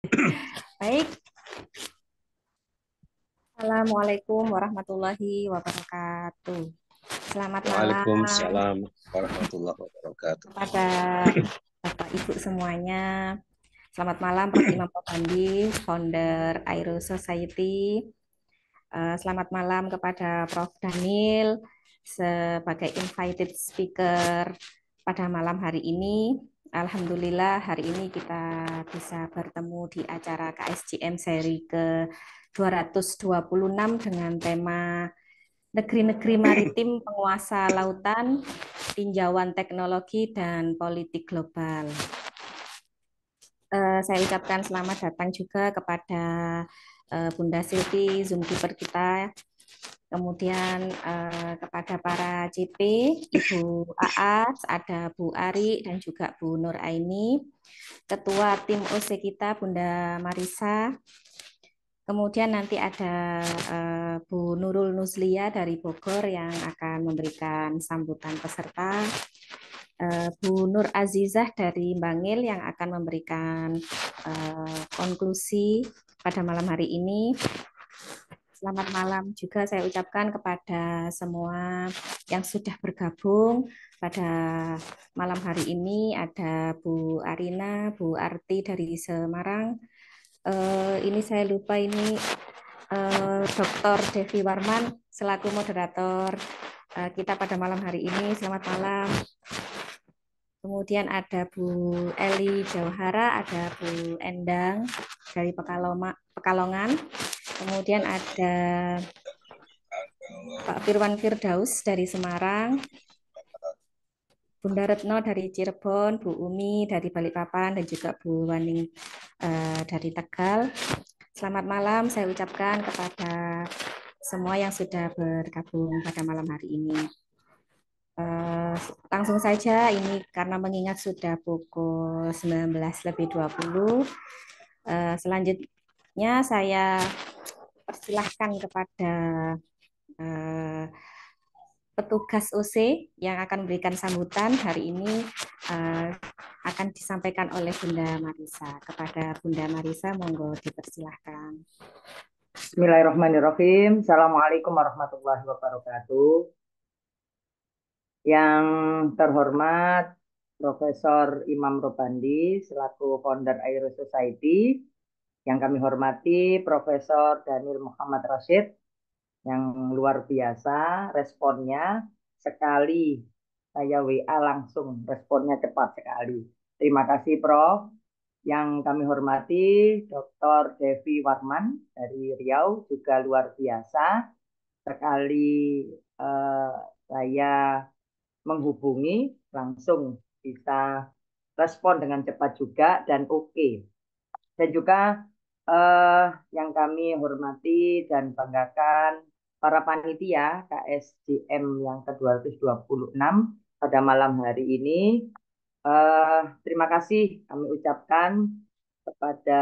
Baik, Assalamualaikum warahmatullahi wabarakatuh. Selamat malam Waalaikumsalam warahmatullahi wabarakatuh. kepada Bapak Ibu semuanya. Selamat malam Prof. Imam Pabandi, founder Aero Society. Selamat malam kepada Prof. Daniel sebagai invited speaker pada malam hari ini. Alhamdulillah hari ini kita bisa bertemu di acara KSJM seri ke 226 dengan tema Negeri-negeri Maritim Penguasa Lautan, Tinjauan Teknologi dan Politik Global. Saya ucapkan selamat datang juga kepada Bunda Silvi, Zoomkeeper kita, kemudian kepada para CP, Ibu Aas, ada Bu Ari dan juga Bu Nur Aini, Ketua Tim OC kita Bunda Marisa, kemudian nanti ada Bu Nurul Nuzlia dari Bogor yang akan memberikan sambutan peserta. Bu Nur Azizah dari Bangil yang akan memberikan konklusi pada malam hari ini. Selamat malam juga saya ucapkan kepada semua yang sudah bergabung pada malam hari ini. Ada Bu Arina, Bu Arti dari Semarang. Ini saya lupa ini Dr. Devi Warman selaku moderator kita pada malam hari ini. Selamat malam. Kemudian ada Bu Eli Jauhara, ada Bu Endang dari Pekalongan. Kemudian ada Pak Firwan Firdaus dari Semarang, Bunda Retno dari Cirebon, Bu Umi dari Balikpapan, dan juga Bu Waning dari Tegal. Selamat malam saya ucapkan kepada semua yang sudah bergabung pada malam hari ini. Langsung saja ini karena mengingat sudah pukul 19:20. Selanjutnya saya persilahkan kepada eh, petugas OC yang akan memberikan sambutan hari ini eh, akan disampaikan oleh Bunda Marisa. Kepada Bunda Marisa, monggo dipersilahkan. Bismillahirrahmanirrahim. Assalamualaikum warahmatullahi wabarakatuh. Yang terhormat Profesor Imam Robandi selaku founder Aero Society, yang kami hormati Profesor Daniel Muhammad Rashid yang luar biasa responnya sekali saya WA langsung responnya cepat sekali. Terima kasih Prof. Yang kami hormati Dr. Devi Warman dari Riau juga luar biasa sekali eh, saya menghubungi langsung bisa respon dengan cepat juga dan oke. Dan juga yang kami hormati dan banggakan para panitia KSJM yang ke-226 pada malam hari ini. Terima kasih kami ucapkan kepada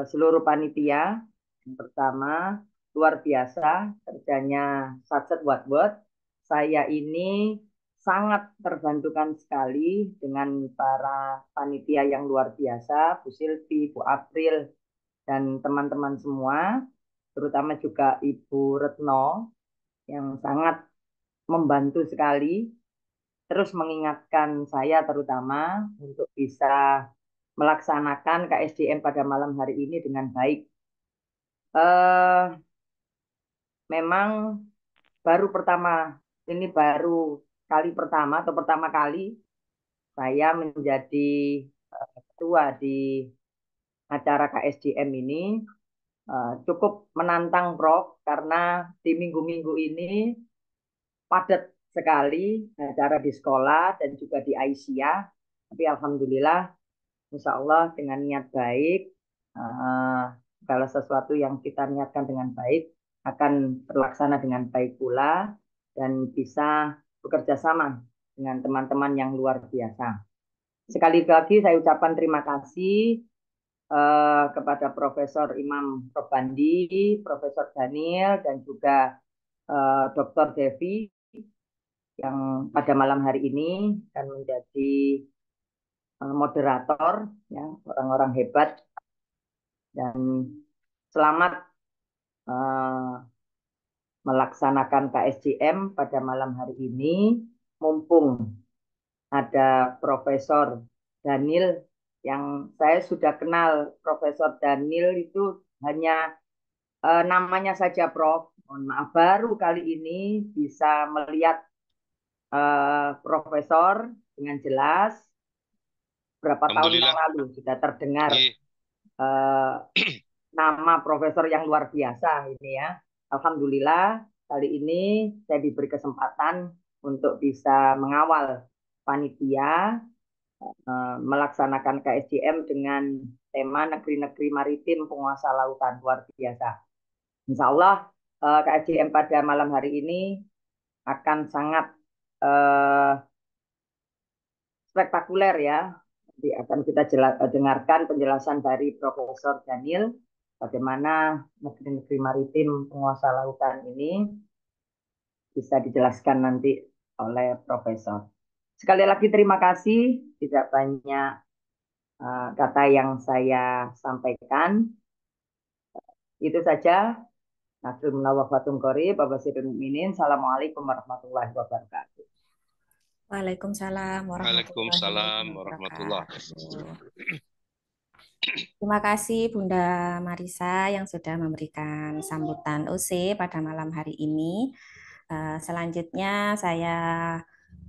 seluruh panitia. Yang pertama, luar biasa kerjanya Satset Watbot. Saya ini sangat terbantukan sekali dengan para panitia yang luar biasa, Bu Silvi, Bu April, dan teman-teman semua, terutama juga Ibu Retno yang sangat membantu sekali, terus mengingatkan saya terutama untuk bisa melaksanakan KSDM pada malam hari ini dengan baik. Eh, Memang baru kali pertama atau pertama kali saya menjadi ketua di acara KSDM ini. Cukup menantang Prof karena di minggu-minggu ini padat sekali acara di sekolah dan juga di Aisyah. Tapi alhamdulillah, insya Allah dengan niat baik, eh, segala sesuatu yang kita niatkan dengan baik akan terlaksana dengan baik pula dan bisa bekerja sama dengan teman-teman yang luar biasa. Sekali lagi saya ucapkan terima kasih kepada Profesor Imam Robandi, Profesor Daniel, dan juga Dr. Devi yang pada malam hari ini akan menjadi moderator, ya, orang-orang hebat, dan selamat eh, melaksanakan KSJM pada malam hari ini. Mumpung ada Profesor Daniel yang saya sudah kenal. Profesor Daniel itu hanya namanya saja, Prof. Mohon maaf, baru kali ini bisa melihat Profesor dengan jelas. Berapa tahun yang Alhamdulillah. lalu sudah terdengar Nggih. eh, nama Profesor yang luar biasa ini ya. Alhamdulillah kali ini saya diberi kesempatan untuk bisa mengawal panitia melaksanakan KSJM dengan tema negeri-negeri maritim penguasa lautan, luar biasa. Insya Allah KSJM pada malam hari ini akan sangat eh, spektakuler ya. Nanti akan kita dengarkan penjelasan dari Profesor Daniel bagaimana negeri-negeri maritim penguasa lautan ini bisa dijelaskan nanti oleh Profesor. Sekali lagi terima kasih, tidak banyak kata yang saya sampaikan. Itu saja. Nasrul Wafatum Qori, Bapak Sirul Mukminin. Assalamualaikum warahmatullahi wabarakatuh. Waalaikumsalam warahmatullahi Waalaikumsalam warahmatullahi wabarakatuh. Terima kasih Bunda Marisa yang sudah memberikan sambutan OC pada malam hari ini. Selanjutnya saya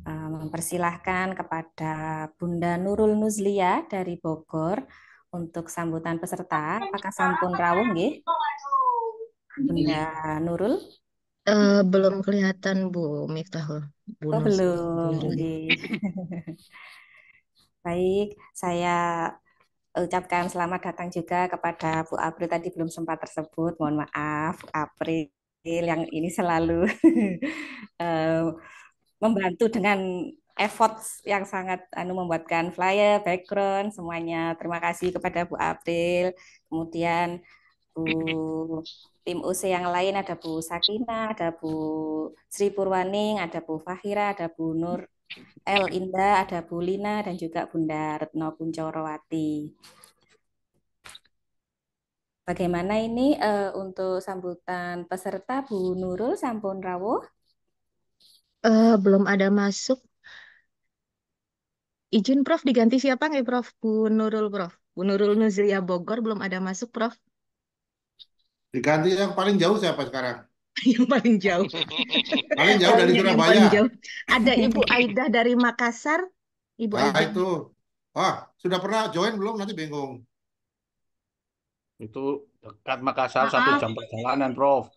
mempersilahkan kepada Bunda Nurul Nuzlia dari Bogor untuk sambutan peserta. Apakah sampun rawuh nggih? Bunda Nurul? Belum kelihatan Bu Miftahul. Bu Oh, Nus. belum. Nggih. Baik, saya ucapkan selamat datang juga kepada Bu April, tadi belum sempat tersebut. Mohon maaf, Bu April yang ini selalu eh, membantu dengan effort yang sangat membuatkan flyer, background, semuanya. Terima kasih kepada Bu April. Kemudian tim UC yang lain ada Bu Sakina, ada Bu Sri Purwaning, ada Bu Fahira, ada Bu Nur El Indah, ada Bu Lina, dan juga Bunda Retno Kuncorowati. Bagaimana ini untuk sambutan peserta Bu Nurul sampun rawuh? Belum ada masuk. Izin Prof diganti siapa nggak Prof? Bu Nurul Prof. Bu Nurul Nuzlia Bogor belum ada masuk Prof. Diganti yang paling jauh siapa sekarang? Yang paling jauh. Paling jauh dari Yang paling Surabaya. jauh. Ada Ibu Aidah dari Makassar. Ibu Nah, Aidah. itu. Wah, sudah pernah join belum? Nanti bingung. Itu dekat Makassar 1 jam perjalanan, Prof.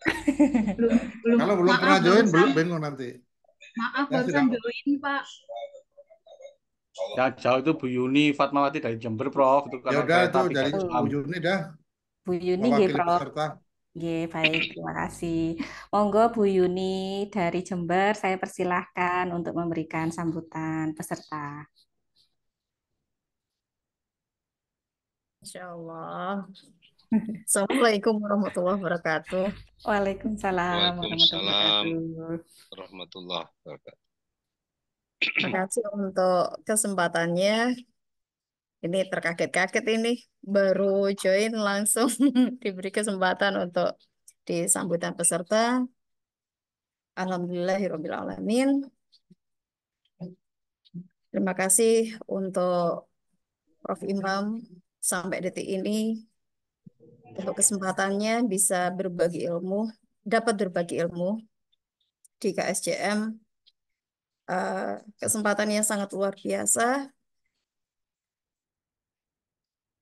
Kalau belum pernah join, belum bingung nanti. Maaf, Ya, barusan sudah. join, Pak. Ya jauh itu Bu Yuni Fatmawati dari Jember, Prof. Itu Ya karena udah kereta itu 3 dari jam. Bu Yuni dah Bu Yuni nggih, mewakili Prof. peserta. Nggih, baik, terima kasih. Monggo Bu Yuni dari Jember, saya persilahkan untuk memberikan sambutan peserta. Insya Allah. Assalamualaikum warahmatullahi wabarakatuh. Waalaikumsalam warahmatullahi Waalaikumsalam wabarakatuh. warahmatullahi wabarakatuh. Terima kasih untuk kesempatannya. Ini terkaget-kaget ini. Baru join langsung diberi kesempatan untuk di sambutan peserta. Alhamdulillahirabbil alamin. Terima kasih untuk Prof. Imam sampai detik ini untuk kesempatannya bisa berbagi ilmu, dapat berbagi ilmu di KSJM. Kesempatan yang sangat luar biasa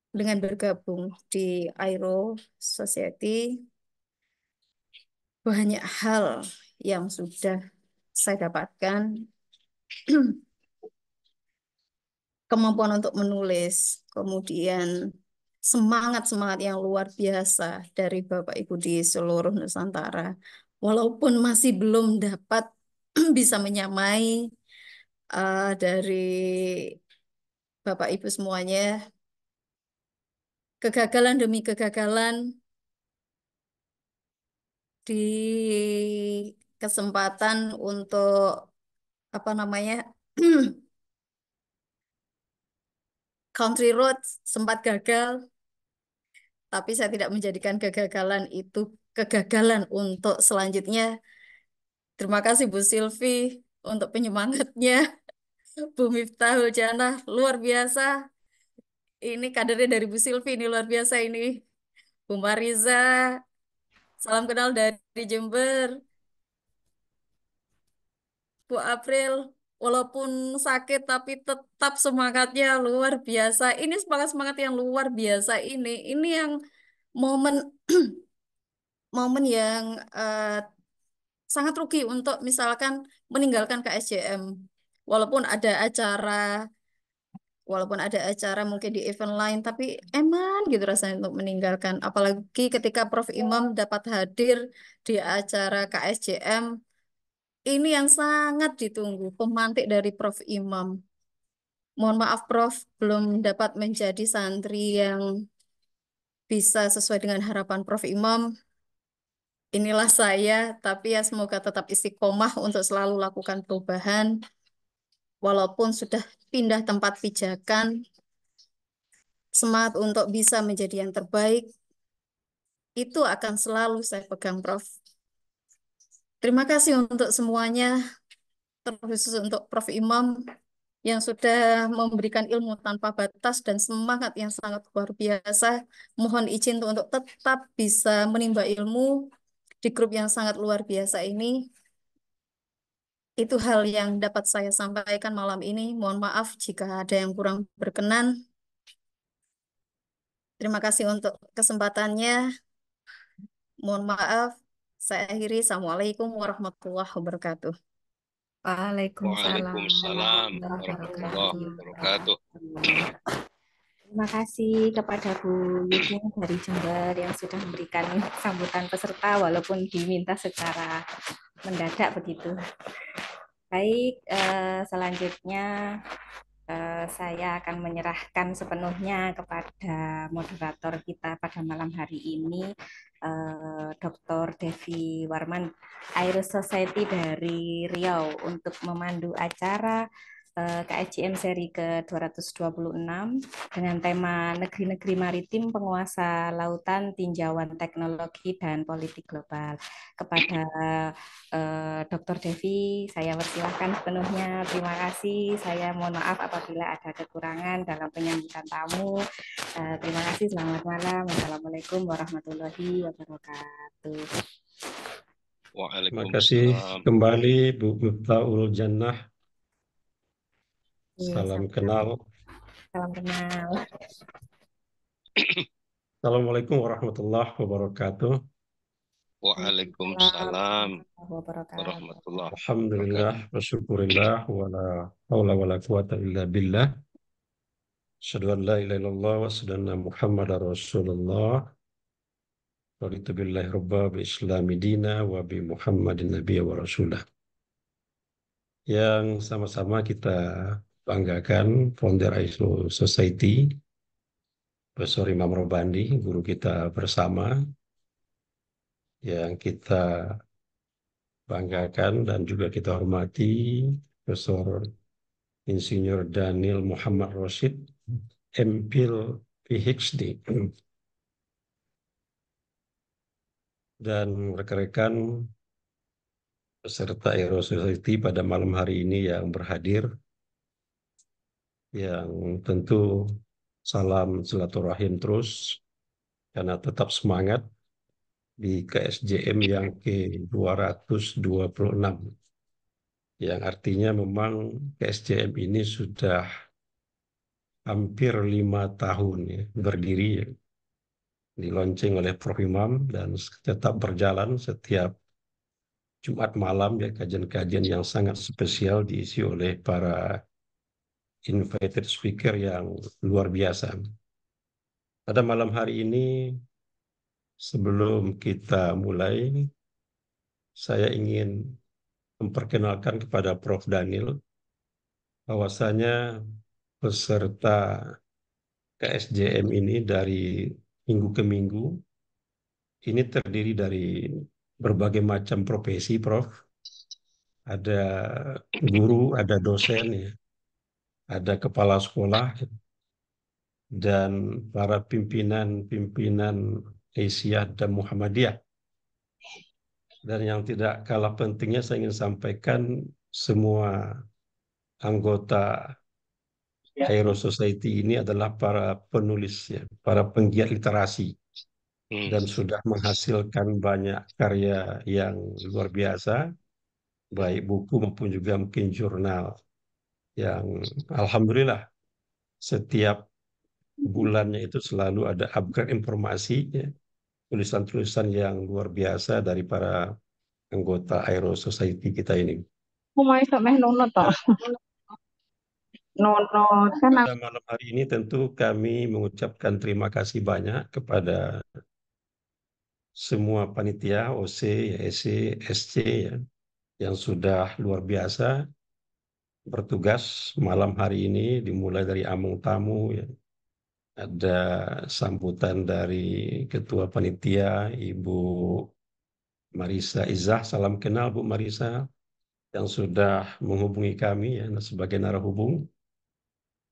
dengan bergabung di Aero Society. Banyak hal yang sudah saya dapatkan. Kemampuan untuk menulis, kemudian semangat-semangat yang luar biasa dari Bapak Ibu di seluruh Nusantara. Walaupun masih belum dapat bisa menyamai dari Bapak Ibu semuanya, kegagalan demi kegagalan di kesempatan untuk apa namanya Country Road sempat gagal, tapi saya tidak menjadikan kegagalan itu kegagalan untuk selanjutnya. Terima kasih Bu Silvi untuk penyemangatnya. Bu Miftahul Janah, luar biasa. Ini kadernya dari Bu Silvi, ini luar biasa ini. Bu Mariza, salam kenal dari Jember. Bu April, walaupun sakit tapi tetap semangatnya luar biasa. Ini semangat-semangat yang luar biasa ini. Ini yang momen momen yang sangat rugi untuk misalkan meninggalkan KSJM. Walaupun ada acara, walaupun ada acara mungkin di event lain, tapi eman gitu rasanya untuk meninggalkan. Apalagi ketika Prof. Imam dapat hadir di acara KSJM, ini yang sangat ditunggu, pemantik dari Prof. Imam. Mohon maaf Prof, belum dapat menjadi santri yang bisa sesuai dengan harapan Prof. Imam. Inilah saya, tapi ya semoga tetap istiqomah untuk selalu lakukan perubahan. Walaupun sudah pindah tempat pijakan, semangat untuk bisa menjadi yang terbaik, itu akan selalu saya pegang, Prof. Terima kasih untuk semuanya, terkhusus untuk Prof. Imam yang sudah memberikan ilmu tanpa batas dan semangat yang sangat luar biasa. Mohon izin untuk tetap bisa menimba ilmu di grup yang sangat luar biasa ini. Itu hal yang dapat saya sampaikan malam ini. Mohon maaf jika ada yang kurang berkenan. Terima kasih untuk kesempatannya. Mohon maaf. Saya akhiri. Assalamualaikum warahmatullahi wabarakatuh. Waalaikumsalam Waalaikumsalam warahmatullahi warahmatullahi wabarakatuh. wabarakatuh. Terima kasih kepada Bu Yudin dari Jember yang sudah memberikan sambutan peserta walaupun diminta secara mendadak begitu. Baik, selanjutnya saya akan menyerahkan sepenuhnya kepada moderator kita pada malam hari ini, Dr. Devi Warman, Aero Society dari Riau, untuk memandu acara KSJM seri ke-226 dengan tema Negeri-negeri Maritim Penguasa Lautan Tinjauan Teknologi dan Politik Global. Kepada Dr. Devi, saya persilahkan sepenuhnya. Terima kasih. Saya mohon maaf apabila ada kekurangan dalam penyambutan tamu. Terima kasih. Selamat malam. Wassalamualaikum warahmatullahi wabarakatuh. Terima kasih Waalaikumsalam. kembali Bu Miftahul Jannah. Iya, Salam sama-sama. kenal. Salam kenal. Assalamualaikum warahmatullahi wabarakatuh. Waalaikumsalam Wabarakatuh. warahmatullahi wabarakatuh. Alhamdulillah wa syukurillah wa la haula wa la quwata illa billah. Asyhadu an la ilaha illallah wa asyhadu anna Muhammadar Rasulullah. Raditu billahi rabba bi islami dina wa bi Muhammadin nabiyya wa rasulah. Yang sama-sama kita banggakan founder ISO Society, Profesor Imam Robandi, guru kita bersama, yang kita banggakan dan juga kita hormati, Profesor Insinyur Daniel Muhammad Rosyid, MPhil PhD, dan rekan-rekan peserta Aero Society pada malam hari ini yang berhadir, yang tentu salam silaturahim terus, karena tetap semangat di KSJM yang ke-226, yang artinya memang KSJM ini sudah hampir 5 tahun ya, berdiri, ya, dilonceng oleh Prof. Imam dan tetap berjalan setiap Jumat malam, ya, kajian-kajian yang sangat spesial diisi oleh para invited speaker yang luar biasa. Pada malam hari ini, sebelum kita mulai, saya ingin memperkenalkan kepada Prof. Daniel bahwasanya peserta KSJM ini dari minggu ke minggu ini terdiri dari berbagai macam profesi, Prof. Ada guru, ada dosen, ya, ada kepala sekolah, dan para pimpinan-pimpinan Aisyah dan Muhammadiyah. Dan yang tidak kalah pentingnya saya ingin sampaikan semua anggota Aero Society ini adalah para penulis, ya, para penggiat literasi, dan sudah menghasilkan banyak karya yang luar biasa, baik buku maupun juga mungkin jurnal, yang alhamdulillah setiap bulannya itu selalu ada upgrade informasi, ya, tulisan-tulisan yang luar biasa dari para anggota Aero Society kita ini. Pada malam hari ini tentu kami mengucapkan terima kasih banyak kepada semua panitia OC, EC, SC, ya, yang sudah luar biasa bertugas malam hari ini, dimulai dari amung tamu, ya. Ada sambutan dari Ketua Panitia, Ibu Marisa Izzah. Salam kenal Bu Marisa, yang sudah menghubungi kami, ya, sebagai narahubung.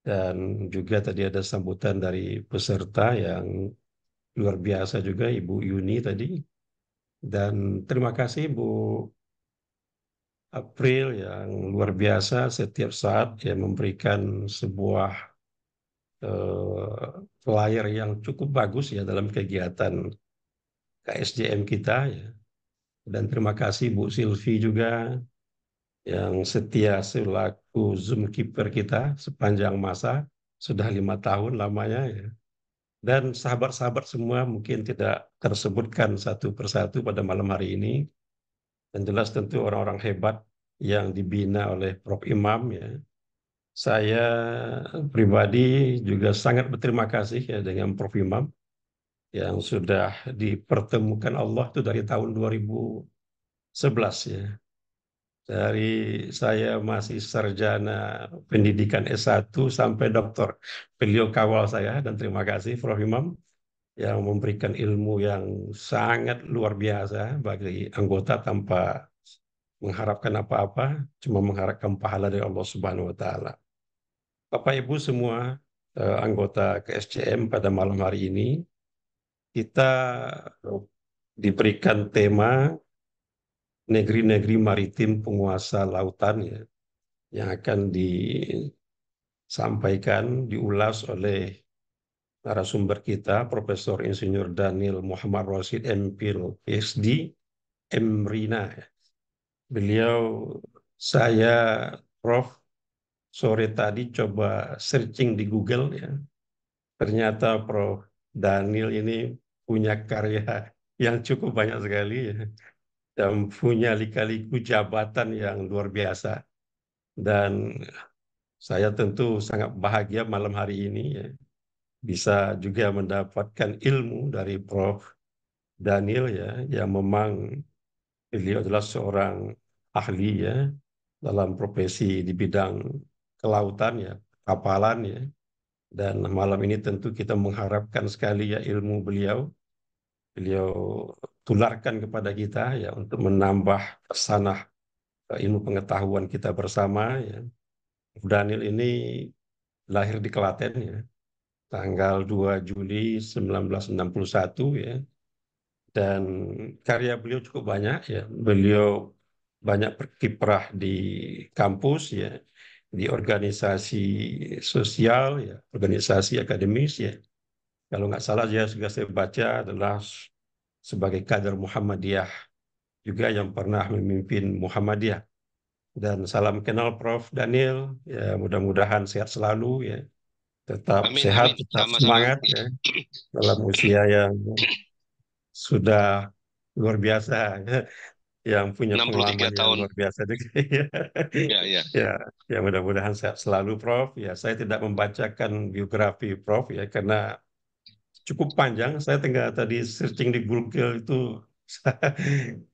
Dan juga tadi ada sambutan dari peserta yang luar biasa juga, Ibu Yuni tadi. Dan terima kasih Bu April yang luar biasa setiap saat, ya, memberikan sebuah flyer yang cukup bagus, ya, dalam kegiatan KSJM kita, ya. Dan terima kasih Bu Silvi juga yang setia selaku Zoom keeper kita sepanjang masa, sudah 5 tahun lamanya, ya. Dan sahabat-sahabat semua mungkin tidak tersebutkan satu persatu pada malam hari ini. Dan jelas tentu orang-orang hebat yang dibina oleh Prof. Imam, ya. Saya pribadi juga sangat berterima kasih, ya, dengan Prof. Imam yang sudah dipertemukan Allah itu dari tahun 2011, ya. Dari saya masih sarjana pendidikan S1 sampai doktor, beliau kawal saya, dan terima kasih Prof. Imam yang memberikan ilmu yang sangat luar biasa bagi anggota tanpa mengharapkan apa-apa, cuma mengharapkan pahala dari Allah Subhanahu wa Ta'ala. Bapak Ibu semua anggota KSJM, pada malam hari ini kita diberikan tema negeri-negeri maritim penguasa lautan, ya, yang akan disampaikan, diulas oleh narasumber kita, Profesor Insinyur Daniel Muhammad Rashid, MPhil, PhD, MRINA. Beliau, saya, Prof, sore tadi coba searching di Google, ya. Ternyata Prof Daniel ini punya karya yang cukup banyak sekali, ya, dan punya lika-liku jabatan yang luar biasa. Dan saya tentu sangat bahagia malam hari ini, ya, bisa juga mendapatkan ilmu dari Prof Daniel, ya, yang memang beliau adalah seorang ahli, ya, dalam profesi di bidang kelautan, ya, kapalan, ya. Dan malam ini tentu kita mengharapkan sekali, ya, ilmu beliau tularkan kepada kita, ya, untuk menambah pesanah ilmu pengetahuan kita bersama, ya. Daniel ini lahir di Klaten, ya, tanggal 2 Juli 1961, ya. Dan karya beliau cukup banyak, ya. Beliau banyak berkiprah di kampus, ya, di organisasi sosial, ya, organisasi akademis, ya. Kalau nggak salah, ya, juga saya baca adalah sebagai kader Muhammadiyah juga yang pernah memimpin Muhammadiyah. Dan salam kenal Prof Daniel, ya, mudah-mudahan sehat selalu, ya, tetap Amin, sehat, amin. tetap Sama-sama. semangat, ya, dalam usia yang sudah luar biasa, yang punya 63 pengalaman yang tahun. luar biasa juga. Ya, ya. Ya, ya, mudah-mudahan sehat selalu Prof. Ya, saya tidak membacakan biografi Prof, ya, karena cukup panjang. Saya tinggal tadi searching di Google itu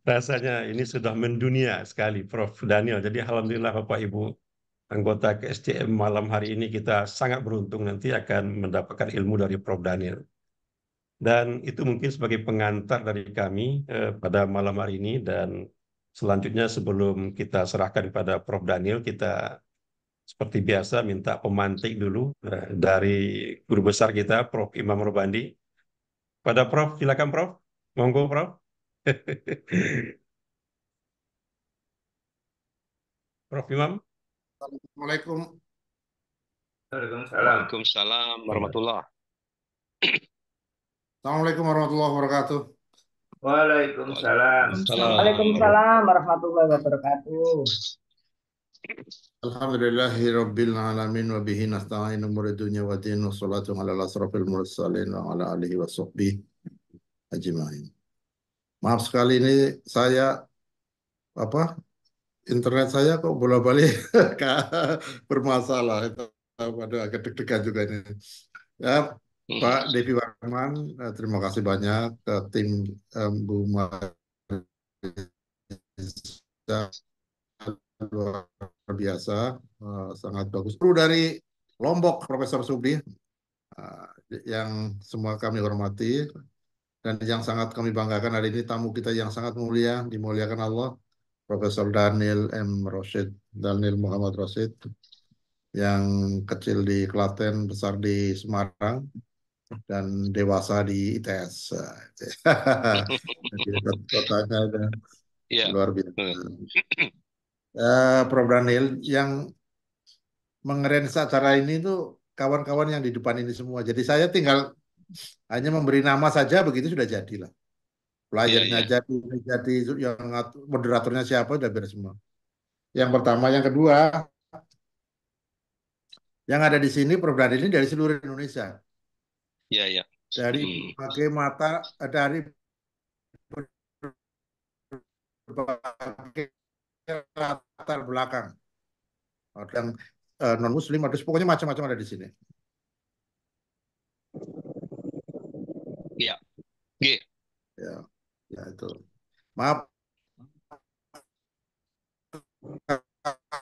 rasanya ini sudah mendunia sekali Prof Daniel. Jadi alhamdulillah Bapak Ibu anggota KSJM, malam hari ini kita sangat beruntung nanti akan mendapatkan ilmu dari Prof Daniel. Dan itu mungkin sebagai pengantar dari kami pada malam hari ini. Dan selanjutnya sebelum kita serahkan kepada Prof Daniel, kita Seperti biasa minta pemantik dulu dari guru besar kita, Prof. Imam Robandi. Pada Prof, silakan Prof. Monggo Prof. Prof Imam. Assalamualaikum. Waalaikumsalam. Waalaikumsalam warahmatullahi. Assalamualaikum warahmatullahi wabarakatuh. Waalaikumsalam. Waalaikumsalam warahmatullahi wabarakatuh. Alhamdulillahi rabbil alamin wa bihi nasta'inu umuri dunya wa din wa salatu ala asrafil mursalin wa ala alihi wa sahbihi ajmain. Maaf sekali ini saya internet saya kok bola-balik bermasalah. Itu agak deg-degan juga ini. Ya, Pak Devi Warman, terima kasih banyak ke tim Bu Mariza, luar biasa, sangat bagus. Kru dari Lombok, Profesor Subli, yang semua kami hormati, dan yang sangat kami banggakan hari ini tamu kita yang sangat mulia, dimuliakan Allah, Profesor Daniel M. Rosyid, Daniel Muhammad Rosyid, yang kecil di Klaten, besar di Semarang, dan dewasa di ITS. Jadi kotanya udah luar biasa. Prof. Daniel, yang mengerensa acara ini tuh kawan-kawan yang di depan ini semua. Jadi saya tinggal hanya memberi nama saja, begitu sudah jadilah. Pelajarnya jadi yang moderatornya siapa udah beres semua. Yang pertama, yang kedua, yang ada di sini Prof. Daniel ini dari seluruh Indonesia. Iya. Dari berbagai mata, dari berbagai latar belakang. Ada yang non Muslim, ada pokoknya macam-macam ada di sini. Iya. Ya itu. Maaf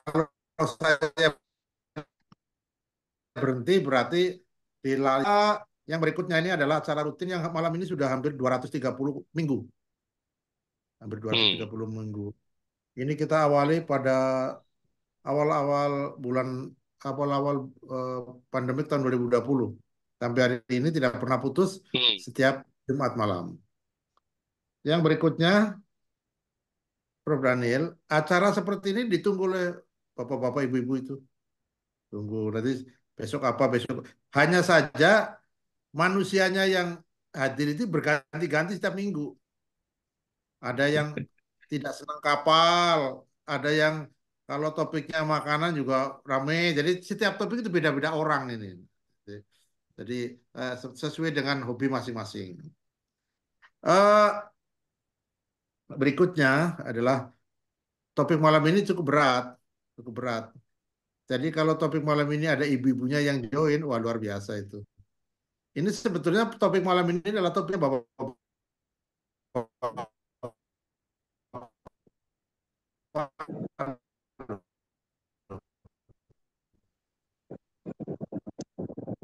kalau saya berhenti berarti di yang berikutnya ini adalah acara rutin yang malam ini sudah hampir 230 minggu. Hampir 230 minggu. Ini kita awali pada awal-awal pandemi tahun 2020. Sampai hari ini tidak pernah putus setiap Jumat malam. Yang berikutnya, Prof. Daniel, acara seperti ini ditunggu oleh bapak-bapak, ibu-ibu itu. Tunggu nanti besok apa besok. Hanya saja manusianya yang hadir itu berganti-ganti setiap minggu. Ada yang tidak senang kapal, ada yang kalau topiknya makanan juga rame. Jadi setiap topik itu beda-beda orang ini. Jadi sesuai dengan hobi masing-masing. Berikutnya adalah topik malam ini cukup berat. Jadi kalau topik malam ini ada ibu-ibunya yang join, wah luar biasa itu. Ini sebetulnya topik malam ini adalah topiknya Bapak.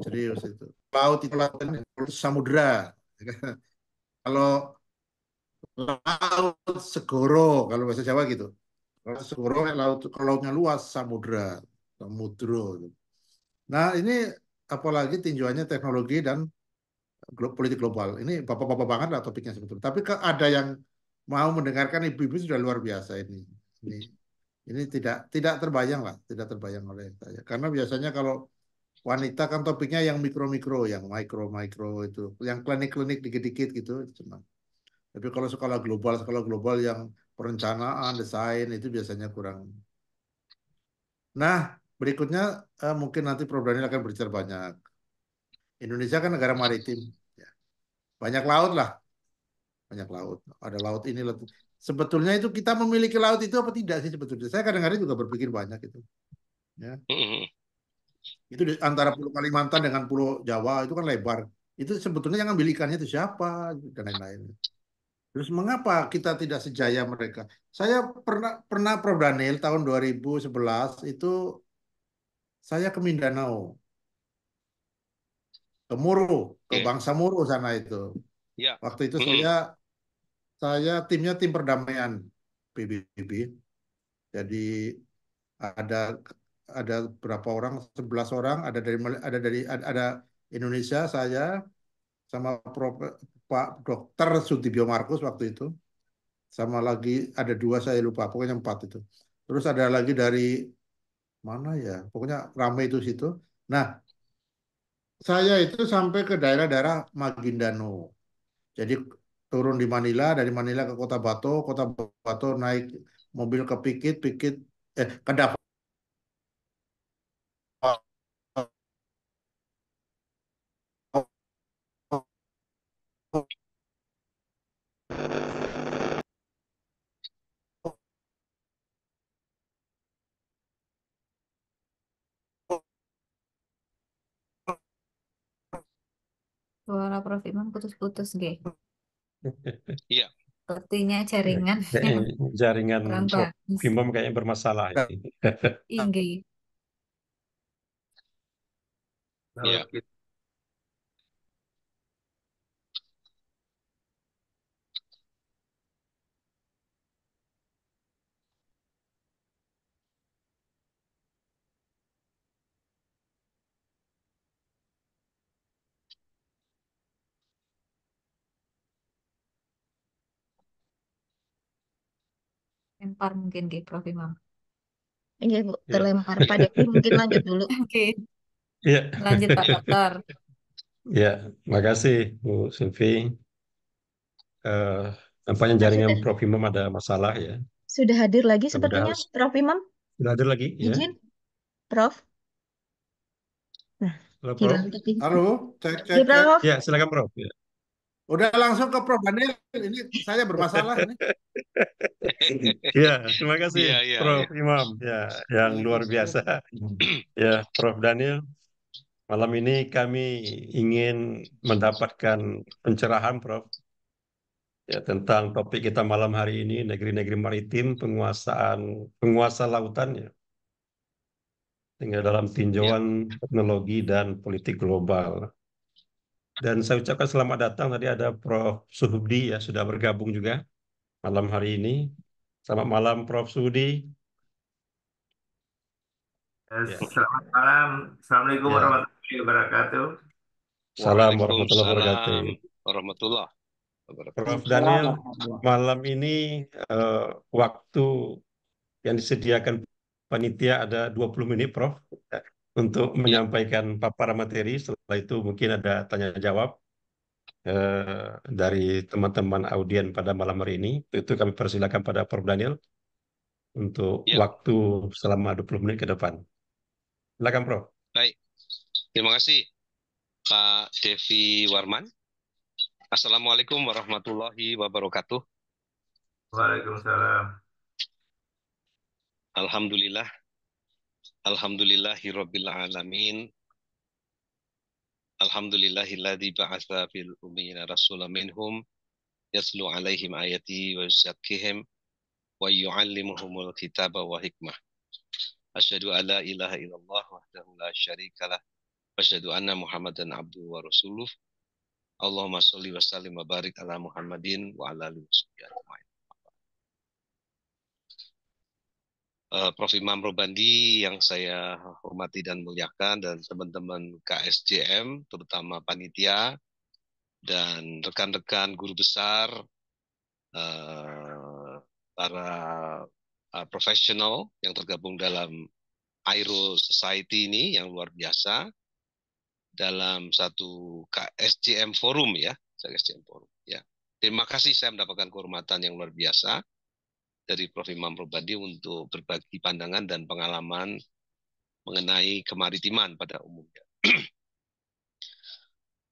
Serius itu. Laut itu samudra. Kalau laut segoro, kalau bahasa Jawa gitu. Kalau segoro kalau lautnya luas samudra. Nah ini apalagi tinjauannya teknologi dan politik global. Ini bapak-bapak banget lah topiknya sebetulnya. Tapi ada yang mau mendengarkan ibu-ibu sudah luar biasa ini. Ini tidak terbayang lah, tidak terbayang oleh saya. Karena biasanya kalau wanita kan topiknya yang mikro-mikro, yang mikro itu, yang klinik-klinik dikit-dikit gitu, senang. Tapi kalau skala global yang perencanaan, desain itu biasanya kurang. Nah, berikutnya mungkin nanti Prof. Daniel akan berbicara banyak. Indonesia kan negara maritim, banyak laut lah, banyak laut. Ada laut ini, laut. Sebetulnya itu kita memiliki laut itu apa tidak sih sebetulnya? Saya kadang-kadang juga berpikir banyak itu. Ya. Itu antara Pulau Kalimantan dengan Pulau Jawa itu kan lebar. Itu sebetulnya yang ambil ikannya itu siapa dan lain-lain. Terus mengapa kita tidak sejaya mereka? Saya pernah Prof. Daniel tahun 2011 itu saya ke Mindanao, ke Moro, ke Bangsa Moro sana itu. Waktu itu saya timnya tim perdamaian PBB. Jadi ada ada berapa orang, 11 orang, ada Indonesia, saya sama Pak Dokter Sudibyo Markus waktu itu, sama lagi ada 2 saya lupa, pokoknya 4 itu. Terus ada lagi dari mana ya, pokoknya ramai itu situ. Nah, saya itu sampai ke daerah-daerah Maguindanao. Jadi turun di Manila, dari Manila ke Kota Bato naik mobil ke Pikit, ke Davao. Suara Prof. Imam putus-putus, G. Iya. Sepertinya jaringan Kayaknya jaringan kurang Prof. bagus. Imam kayaknya bermasalah ini. Inggi. Iya. Lempar mungkin, G, Prof. Imam. Iya, Bu, Ya. terlempar. Pak Devi mungkin lanjut dulu. Oke, Ya. lanjut Pak Dokter. Ya, makasih Bu Silvi. Nampaknya Pak, jaringan sudah, Prof. Imam ada masalah ya. sudah hadir lagi Kita sepertinya, harus Prof. Imam. sudah ada lagi ya. Izin, Prof. Nah, Halo Prof. hilang tapi. Halo, Ya, cek. Prof. Ya, silakan Prof. Ya. Udah langsung ke Prof Daniel. Ini saya bermasalah ini. Ya, terima kasih Iya, iya, Prof. iya. Imam ya, yang luar biasa. Ya, Prof. Daniel, malam ini kami ingin mendapatkan pencerahan Prof. Ya, tentang topik kita malam hari ini, negeri-negeri maritim, penguasa lautannya, tinggal dalam Ya. tinjauan teknologi dan politik global. Dan saya ucapkan selamat datang, tadi ada Prof. Suhubdi ya, sudah bergabung juga malam hari ini. Selamat malam Prof. Suhudi. Ya, Selamat malam. Assalamualaikum ya. warahmatullahi wabarakatuh. Salam warahmatullahi wabarakatuh. Waalaikumsalam warahmatullahi wabarakatuh. Prof. Daniel, malam ini waktu yang disediakan panitia ada 20 menit, Prof, ya, untuk Ya. menyampaikan paparan materi. Setelah itu mungkin ada tanya jawab dari teman-teman audien pada malam hari ini. Itu kami persilakan pada Prof. Daniel untuk Ya. waktu selama 20 menit ke depan. Silakan, Prof. Baik. Terima kasih Pak Devi Warman. Assalamualaikum warahmatullahi wabarakatuh. Waalaikumsalam. Alhamdulillah. Alhamdulillahirabbil alamin. Alhamdulillahilladzi ba'atsa fil ummiyina rasulan minhum yatlu 'alaihim ayati wa yuzakkihim wa yu'allimuhumul kitaba wa hikmah. Asyhadu an la ilaha illallah wahdahu la syarikalah wa asyhadu anna Muhammadan abduhu wa rasuluh. Allahumma sholli wa sallim wa barik ala Muhammadin wa ala alihi wasallam. Prof. Imam Robandi yang saya hormati dan muliakan, dan teman-teman KSJM, terutama panitia dan rekan-rekan guru besar, para profesional yang tergabung dalam Aero Society ini yang luar biasa dalam satu KSJM Forum ya, KSJM Forum ya. Terima kasih, saya mendapatkan kehormatan yang luar biasa dari Prof. Imam Robandi untuk berbagi pandangan dan pengalaman mengenai kemaritiman pada umumnya.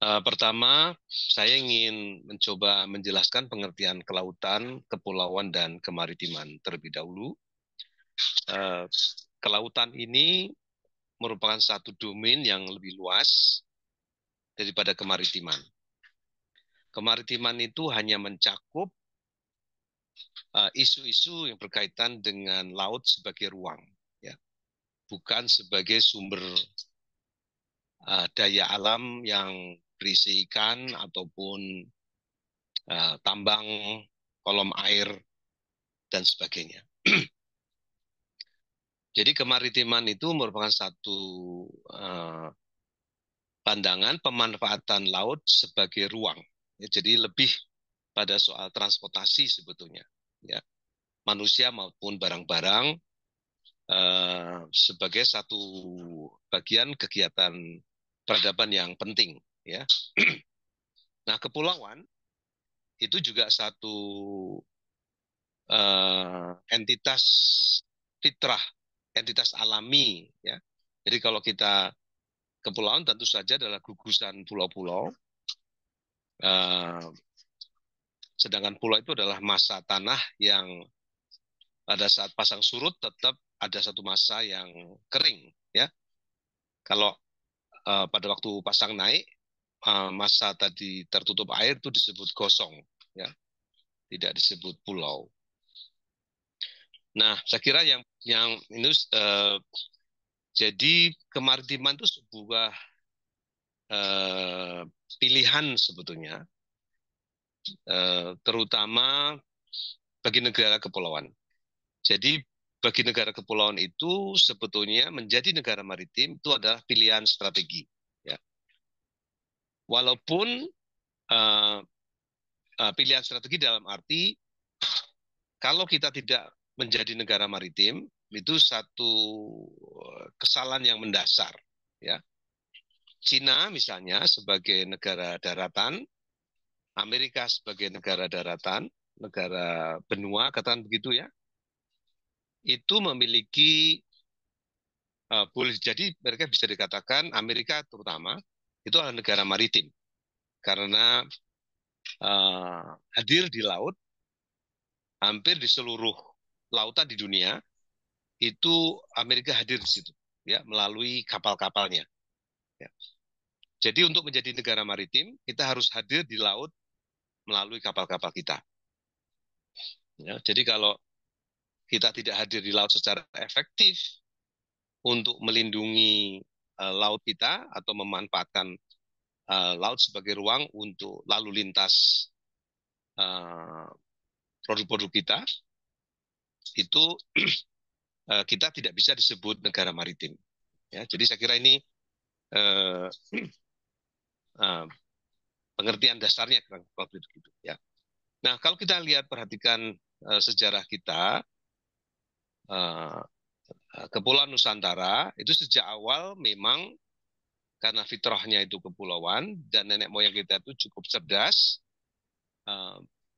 Pertama, saya ingin mencoba menjelaskan pengertian kelautan, kepulauan, dan kemaritiman terlebih dahulu. Kelautan ini merupakan satu domain yang lebih luas daripada kemaritiman. Kemaritiman itu hanya mencakup isu-isu yang berkaitan dengan laut sebagai ruang, ya, bukan sebagai sumber daya alam yang berisi ikan ataupun tambang, kolom air dan sebagainya. Jadi kemaritiman itu merupakan satu pandangan pemanfaatan laut sebagai ruang. Ya, jadi lebih pada soal transportasi sebetulnya. Ya, manusia maupun barang-barang sebagai satu bagian kegiatan peradaban yang penting. Ya. Nah, kepulauan itu juga satu entitas fitrah, entitas alami. Ya. Jadi kalau kita kepulauan tentu saja adalah gugusan pulau-pulau, sedangkan pulau itu adalah masa tanah yang pada saat pasang surut tetap ada satu masa yang kering. Ya, kalau pada waktu pasang naik, masa tadi tertutup air itu disebut gosong, ya, tidak disebut pulau. Nah, saya kira yang ini jadi kemaritiman itu sebuah pilihan sebetulnya, terutama bagi negara kepulauan. Jadi bagi negara kepulauan itu sebetulnya menjadi negara maritim itu adalah pilihan strategi. Ya. Walaupun pilihan strategi dalam arti kalau kita tidak menjadi negara maritim itu satu kesalahan yang mendasar. Ya. Cina misalnya sebagai negara daratan, Amerika sebagai negara daratan, negara benua, katakan begitu ya, itu memiliki boleh jadi mereka bisa dikatakan Amerika terutama itu adalah negara maritim karena hadir di laut hampir di seluruh lautan di dunia itu Amerika hadir di situ ya melalui kapal-kapalnya. Ya. Jadi untuk menjadi negara maritim kita harus hadir di laut melalui kapal-kapal kita. Ya, jadi kalau kita tidak hadir di laut secara efektif untuk melindungi laut kita atau memanfaatkan laut sebagai ruang untuk lalu lintas produk-produk kita, itu kita tidak bisa disebut negara maritim. Ya, jadi saya kira ini pengertian dasarnya kalau begitu. Ya. Nah, kalau kita lihat perhatikan sejarah kita, Kepulauan Nusantara itu sejak awal memang karena fitrahnya itu kepulauan dan nenek moyang kita itu cukup cerdas,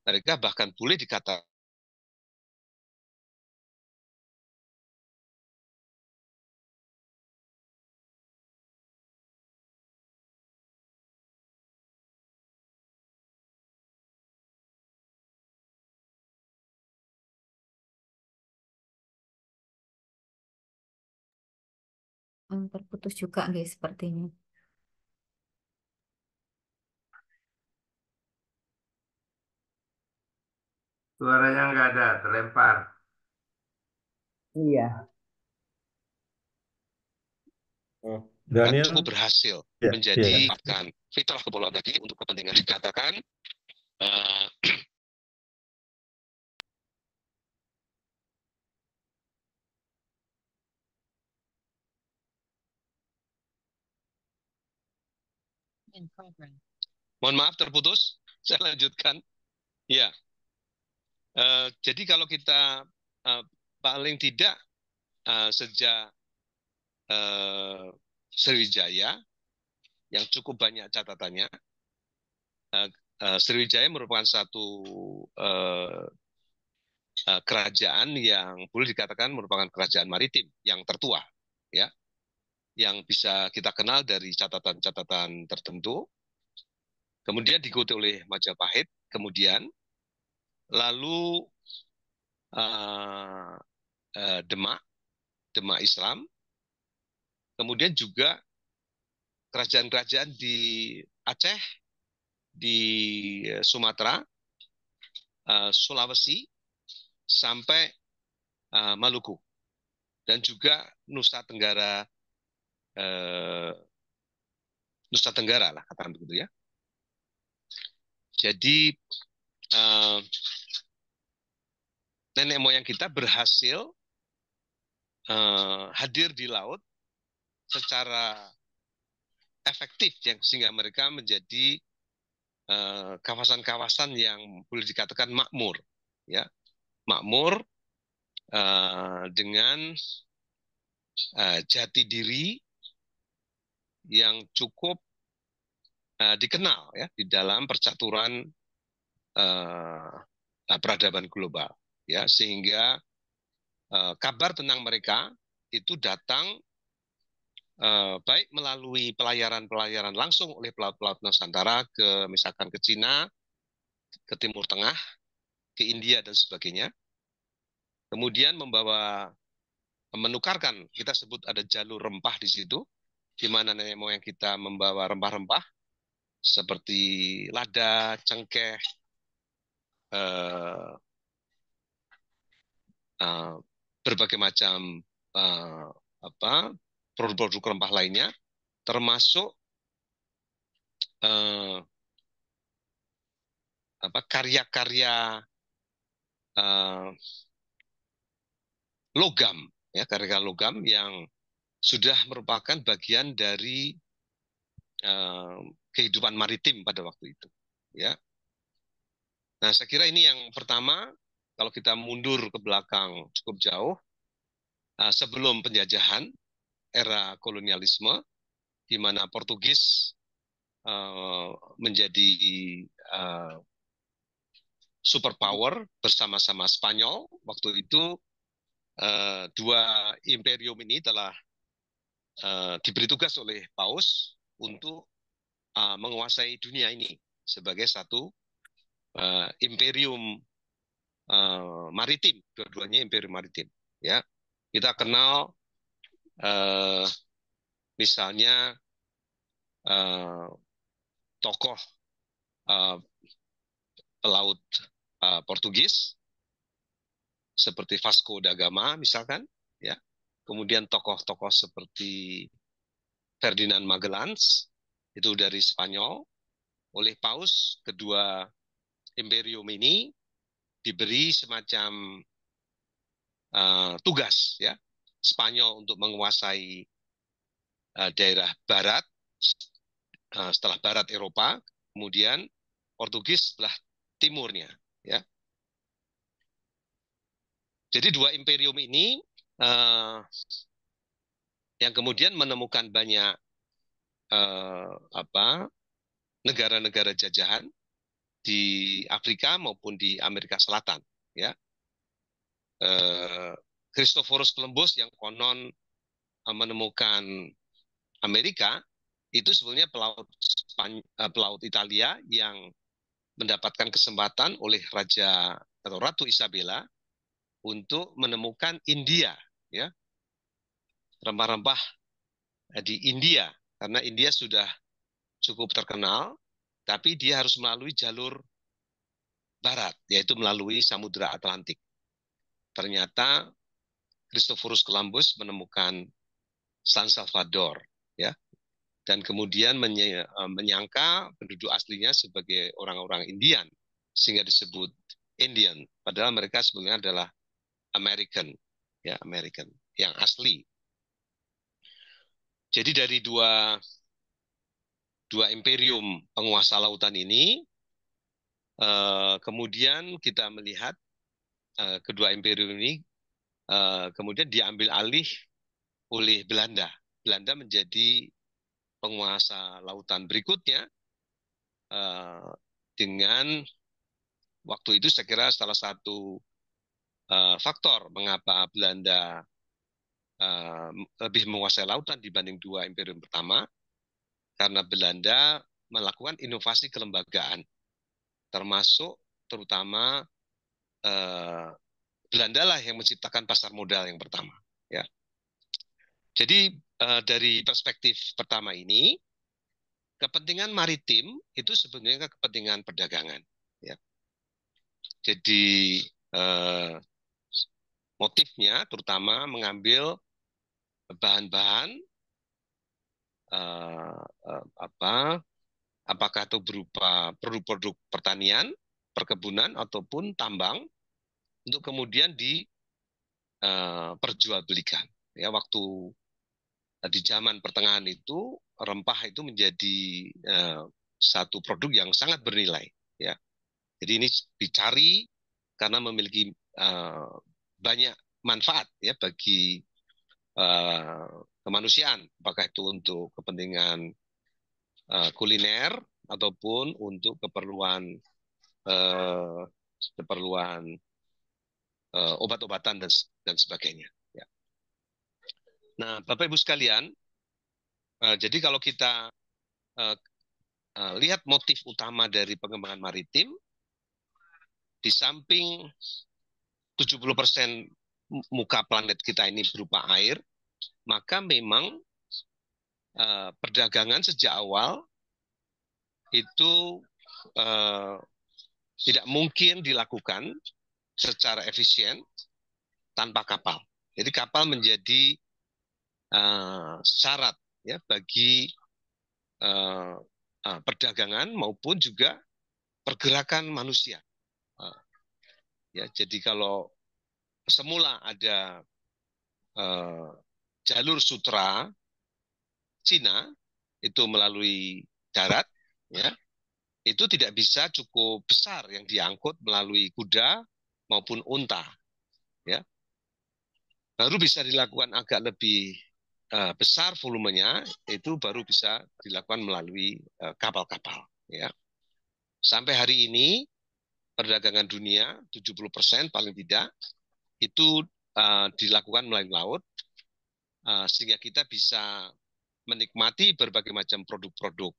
mereka bahkan boleh dikatakan Terputus juga guys sepertinya. Suaranya nggak ada, terlempar. Iya. Daniel, cukup berhasil ya, menjadi ya. fitrah kepulauan tadi untuk kepentingan dikatakan mohon maaf terputus, saya lanjutkan. Ya, jadi kalau kita paling tidak sejak Sriwijaya yang cukup banyak catatannya, Sriwijaya merupakan satu kerajaan yang boleh dikatakan merupakan kerajaan maritim yang tertua, ya, yang bisa kita kenal dari catatan-catatan tertentu. Kemudian diikuti oleh Majapahit, kemudian lalu Demak Islam, kemudian juga kerajaan-kerajaan di Aceh, di Sumatera, Sulawesi, sampai Maluku, dan juga Nusa Tenggara lah, katakan begitu ya. Jadi nenek moyang kita berhasil hadir di laut secara efektif sehingga mereka menjadi kawasan-kawasan yang boleh dikatakan makmur, ya, makmur dengan jati diri yang cukup dikenal ya di dalam percaturan peradaban global, ya, sehingga kabar tentang mereka itu datang baik melalui pelayaran-pelayaran langsung oleh pelaut-pelaut Nusantara misalkan ke Cina, ke Timur Tengah, ke India dan sebagainya. Kemudian menukarkan, kita sebut ada jalur rempah di situ, di mana nenek moyang kita membawa rempah-rempah seperti lada, cengkeh, berbagai macam produk-produk rempah lainnya, termasuk karya-karya logam, ya, karya logam yang sudah merupakan bagian dari kehidupan maritim pada waktu itu, ya. Nah, saya kira ini yang pertama. Kalau kita mundur ke belakang cukup jauh, sebelum penjajahan, era kolonialisme, di mana Portugis menjadi superpower bersama-sama Spanyol. Waktu itu dua imperium ini telah diberi tugas oleh Paus untuk menguasai dunia ini sebagai satu imperium maritim, dua-duanya imperium maritim. Ya, kita kenal misalnya tokoh pelaut Portugis seperti Vasco da Gama misalkan, ya. Kemudian tokoh-tokoh seperti Ferdinand Magellan itu dari Spanyol. Oleh Paus, kedua imperium ini diberi semacam tugas, ya. Spanyol untuk menguasai daerah barat, setelah barat Eropa, kemudian Portugis sebelah timurnya, ya. Jadi dua imperium ini yang kemudian menemukan banyak negara-negara jajahan di Afrika maupun di Amerika Selatan, ya. Christophorus Columbus yang konon menemukan Amerika itu sebenarnya pelaut Italia yang mendapatkan kesempatan oleh Raja atau Ratu Isabella untuk menemukan India, ya, rempah-rempah di India, karena India sudah cukup terkenal, tapi dia harus melalui jalur barat, yaitu melalui Samudra Atlantik. Ternyata Christophorus Columbus menemukan San Salvador, ya, dan kemudian menyangka penduduk aslinya sebagai orang-orang Indian, sehingga disebut Indian, padahal mereka sebenarnya adalah American, ya, American yang asli. Jadi dari dua imperium penguasa lautan ini, kemudian kita melihat kedua imperium ini kemudian diambil alih oleh Belanda. Belanda menjadi penguasa lautan berikutnya dengan waktu itu saya kira salah satu faktor mengapa Belanda lebih menguasai lautan dibanding dua imperium pertama, karena Belanda melakukan inovasi kelembagaan, termasuk terutama Belanda lah yang menciptakan pasar modal yang pertama, ya. Jadi dari perspektif pertama ini, kepentingan maritim itu sebenarnya kepentingan perdagangan, ya. Jadi motifnya terutama mengambil bahan-bahan apakah itu berupa produk-produk pertanian, perkebunan ataupun tambang, untuk kemudian diperjualbelikan, ya, waktu di zaman pertengahan itu rempah itu menjadi satu produk yang sangat bernilai, ya. Jadi ini dicari karena memiliki banyak manfaat, ya, bagi kemanusiaan, apakah itu untuk kepentingan kuliner ataupun untuk keperluan obat-obatan dan sebagainya. Ya. Nah, Bapak Ibu sekalian, jadi kalau kita lihat motif utama dari pengembangan maritim, di samping 70% muka planet kita ini berupa air, maka memang perdagangan sejak awal itu tidak mungkin dilakukan secara efisien tanpa kapal. Jadi kapal menjadi syarat, ya, bagi perdagangan maupun juga pergerakan manusia. Ya, jadi kalau semula ada jalur sutra Cina itu melalui darat, ya, itu tidak bisa cukup besar yang diangkut melalui kuda maupun unta, ya. Baru bisa dilakukan agak lebih besar volumenya, itu baru bisa dilakukan melalui kapal-kapal, ya. Sampai hari ini perdagangan dunia 70% paling tidak itu dilakukan melalui laut, sehingga kita bisa menikmati berbagai macam produk-produk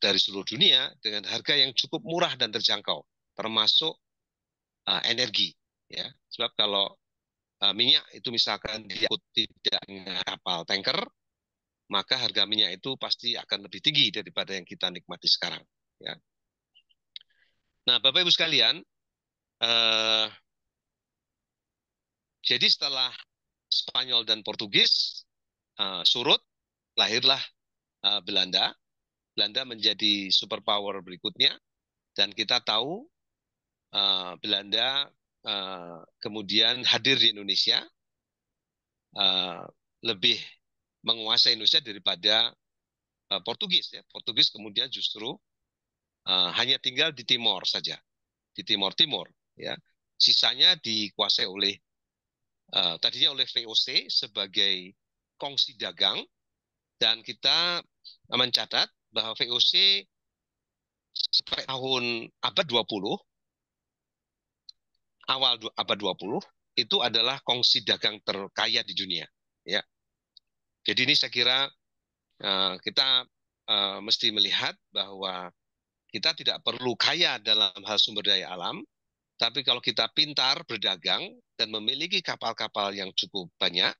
dari seluruh dunia dengan harga yang cukup murah dan terjangkau, termasuk energi, ya. Sebab kalau minyak itu misalkan diangkut tidak dengan kapal tanker, maka harga minyak itu pasti akan lebih tinggi daripada yang kita nikmati sekarang, ya. Nah, Bapak Ibu sekalian, jadi setelah Spanyol dan Portugis surut, lahirlah Belanda. Belanda menjadi superpower berikutnya, dan kita tahu Belanda kemudian hadir di Indonesia, lebih menguasai Indonesia daripada Portugis, ya. Portugis kemudian justru hanya tinggal di Timor saja, di Timor, ya. Sisanya dikuasai oleh tadinya oleh VOC sebagai kongsi dagang, dan kita mencatat bahwa VOC sampai tahun abad 20, awal abad 20, itu adalah kongsi dagang terkaya di dunia, ya. Jadi ini saya kira kita mesti melihat bahwa kita tidak perlu kaya dalam hal sumber daya alam, tapi kalau kita pintar berdagang dan memiliki kapal-kapal yang cukup banyak,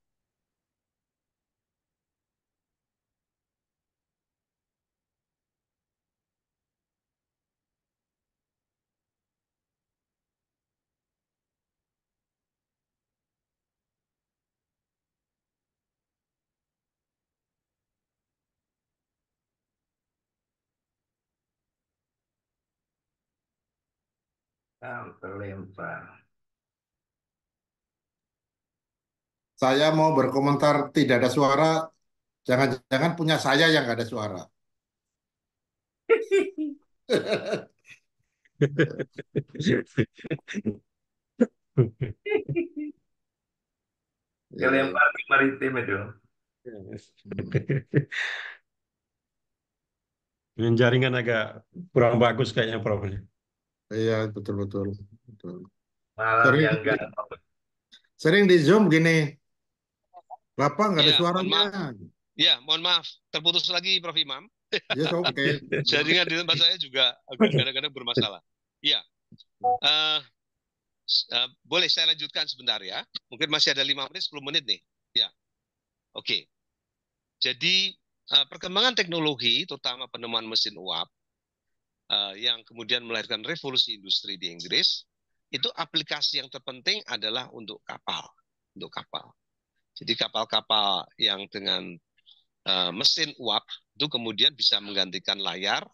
terlempar. Saya mau berkomentar, tidak ada suara. Jangan-jangan punya saya yang nggak ada suara. Kelempar di maritim itu. Yang jaringan agak kurang bagus kayaknya, Prof. Iya, betul-betul. Malam yang enggak. Sering di Zoom gini, Bapak nggak ada ya, mohon suaranya. maaf. Ya, mohon maaf, terputus lagi Prof. Imam. Yes, oke. Jaringan di tempat saya juga kadang-kadang bermasalah. Ya, boleh saya lanjutkan sebentar, ya. Mungkin masih ada 5 menit, 10 menit nih. Ya, oke. Jadi perkembangan teknologi, terutama penemuan mesin uap, yang kemudian melahirkan revolusi industri di Inggris, itu aplikasi yang terpenting adalah untuk kapal. Untuk kapal. Jadi kapal-kapal yang dengan mesin uap itu kemudian bisa menggantikan layar,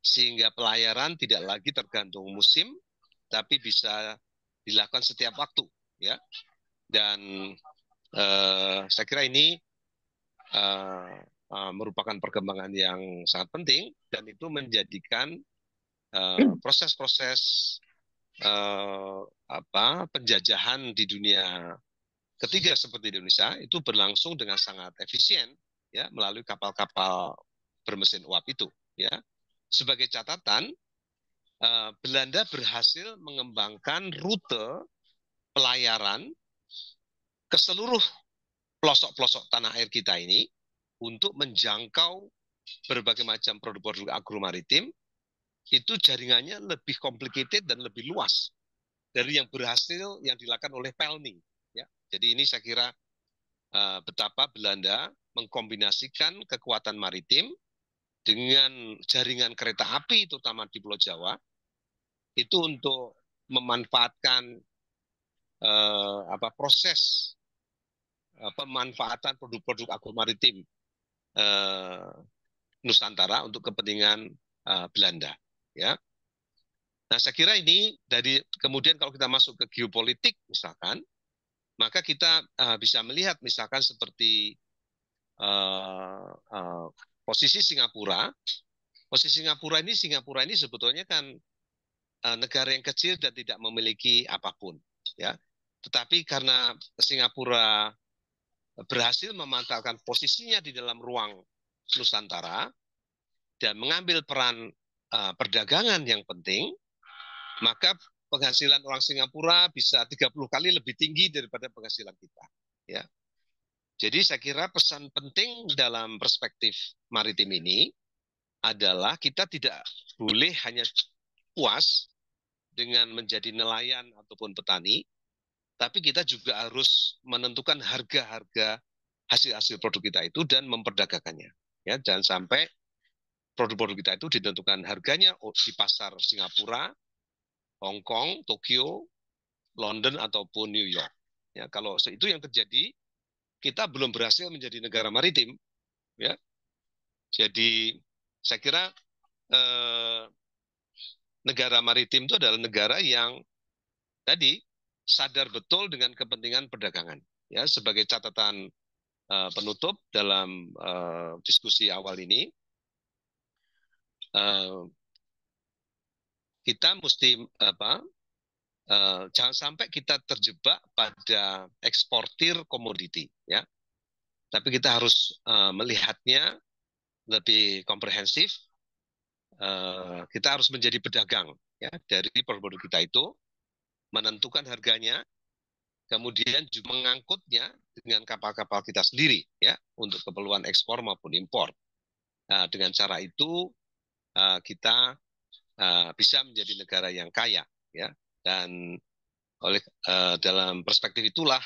sehingga pelayaran tidak lagi tergantung musim, tapi bisa dilakukan setiap waktu, ya. Dan Saya kira ini merupakan perkembangan yang sangat penting dan itu menjadikan proses-proses penjajahan di dunia ketiga seperti di Indonesia itu berlangsung dengan sangat efisien ya melalui kapal-kapal bermesin uap itu ya. Sebagai catatan, Belanda berhasil mengembangkan rute pelayaran ke seluruh pelosok-pelosok tanah air kita ini untuk menjangkau berbagai macam produk-produk agromaritim. Itu jaringannya lebih complicated dan lebih luas dari yang berhasil yang dilakukan oleh Pelni. Ya. Jadi ini saya kira betapa Belanda mengkombinasikan kekuatan maritim dengan jaringan kereta api, terutama di Pulau Jawa, itu untuk memanfaatkan proses pemanfaatan produk-produk agromaritim Nusantara untuk kepentingan Belanda. Ya. Nah, saya kira ini dari kemudian kalau kita masuk ke geopolitik misalkan, maka kita bisa melihat misalkan seperti posisi Singapura. Posisi Singapura ini sebetulnya kan negara yang kecil dan tidak memiliki apapun, ya. Tetapi karena Singapura berhasil memantapkan posisinya di dalam ruang Nusantara dan mengambil peran perdagangan yang penting, maka penghasilan orang Singapura bisa 30 kali lebih tinggi daripada penghasilan kita. Ya. Jadi saya kira pesan penting dalam perspektif maritim ini adalah kita tidak boleh hanya puas dengan menjadi nelayan ataupun petani, tapi kita juga harus menentukan harga-harga hasil-hasil produk kita itu dan memperdagangkannya. Ya, jangan sampai produk-produk kita itu ditentukan harganya di pasar Singapura, Hong Kong, Tokyo, London ataupun New York. Ya, kalau itu yang terjadi, kita belum berhasil menjadi negara maritim. Ya, jadi saya kira negara maritim itu adalah negara yang tadi sadar betul dengan kepentingan perdagangan. Ya, sebagai catatan penutup dalam diskusi awal ini, kita mesti jangan sampai kita terjebak pada eksportir komoditi, ya. Tapi kita harus melihatnya lebih komprehensif. Kita harus menjadi pedagang, ya, dari produk-produk kita itu, menentukan harganya, kemudian juga mengangkutnya dengan kapal-kapal kita sendiri, ya, untuk keperluan ekspor maupun impor. Nah, dengan cara itu kita bisa menjadi negara yang kaya, ya. Dan oleh dalam perspektif itulah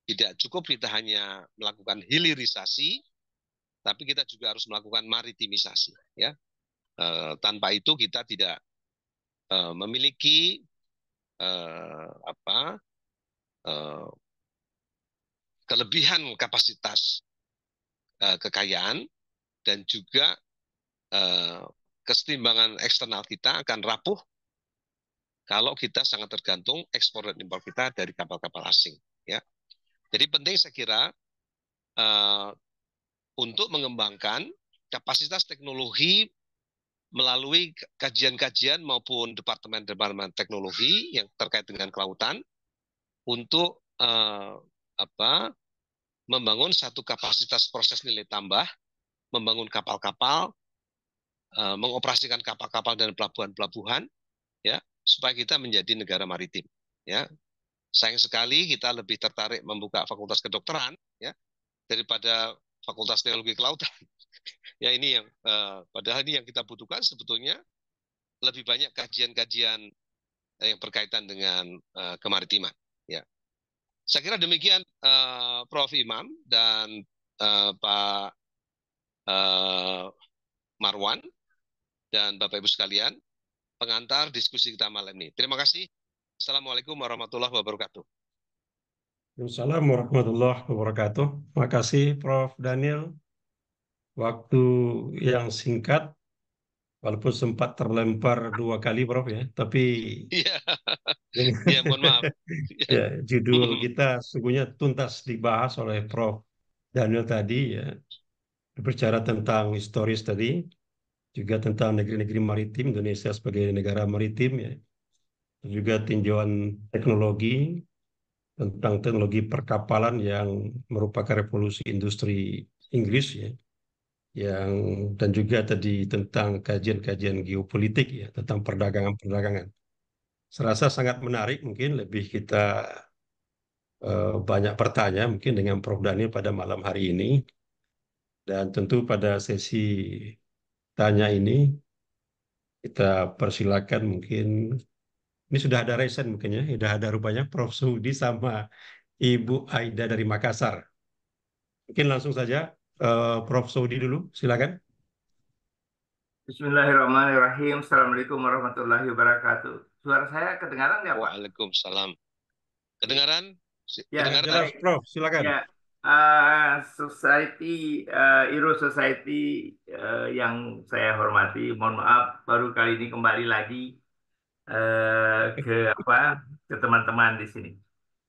tidak cukup kita hanya melakukan hilirisasi, tapi kita juga harus melakukan maritimisasi, ya. Tanpa itu kita tidak memiliki kelebihan kapasitas kekayaan dan juga kesetimbangan eksternal kita akan rapuh kalau kita sangat tergantung ekspor dan impor kita dari kapal-kapal asing. Ya. Jadi penting saya kira untuk mengembangkan kapasitas teknologi melalui kajian-kajian maupun departemen-departemen teknologi yang terkait dengan kelautan untuk membangun satu kapasitas proses nilai tambah, membangun kapal-kapal, mengoperasikan kapal-kapal dan pelabuhan-pelabuhan, ya, supaya kita menjadi negara maritim. Ya, sayang sekali kita lebih tertarik membuka fakultas kedokteran, ya, daripada fakultas teknologi kelautan. Ya, ini yang padahal ini yang kita butuhkan sebetulnya lebih banyak kajian-kajian yang berkaitan dengan kemaritiman. Ya, saya kira demikian Prof. Imam dan Pak Marwan dan Bapak Ibu sekalian, pengantar diskusi kita malam ini. Terima kasih. Assalamualaikum warahmatullahi wabarakatuh. Assalamualaikum warahmatullahi wabarakatuh. Makasih Prof. Daniel. Waktu yang singkat, walaupun sempat terlempar 2 kali Prof ya, tapi Iya. Ya, mohon maaf. Ya, judul kita sungguhnya tuntas dibahas oleh Prof. Daniel tadi ya, berbicara tentang historis tadi, juga tentang negeri-negeri maritim, Indonesia sebagai negara maritim ya, juga tinjauan teknologi tentang teknologi perkapalan yang merupakan revolusi industri Inggris ya, yang dan juga tadi tentang kajian-kajian geopolitik ya, tentang perdagangan-perdagangan. Serasa sangat menarik, mungkin lebih kita banyak bertanya mungkin dengan Prof. Daniel pada malam hari ini. Dan tentu pada sesi tanya ini kita persilakan mungkin, ini sudah ada resen mungkin ya, sudah ada rupanya Prof. Sudi sama Ibu Aida dari Makassar. Mungkin langsung saja Prof. Sudi dulu, silakan. Bismillahirrahmanirrahim. Assalamualaikum warahmatullahi wabarakatuh. Suara saya kedengaran nggak, Pak? Waalaikumsalam. Kedengaran? Ya, Kedengaran? Jelas, Prof. Silakan. Ya, Society, Iro Society yang saya hormati, mohon maaf baru kali ini kembali lagi ke teman-teman di sini.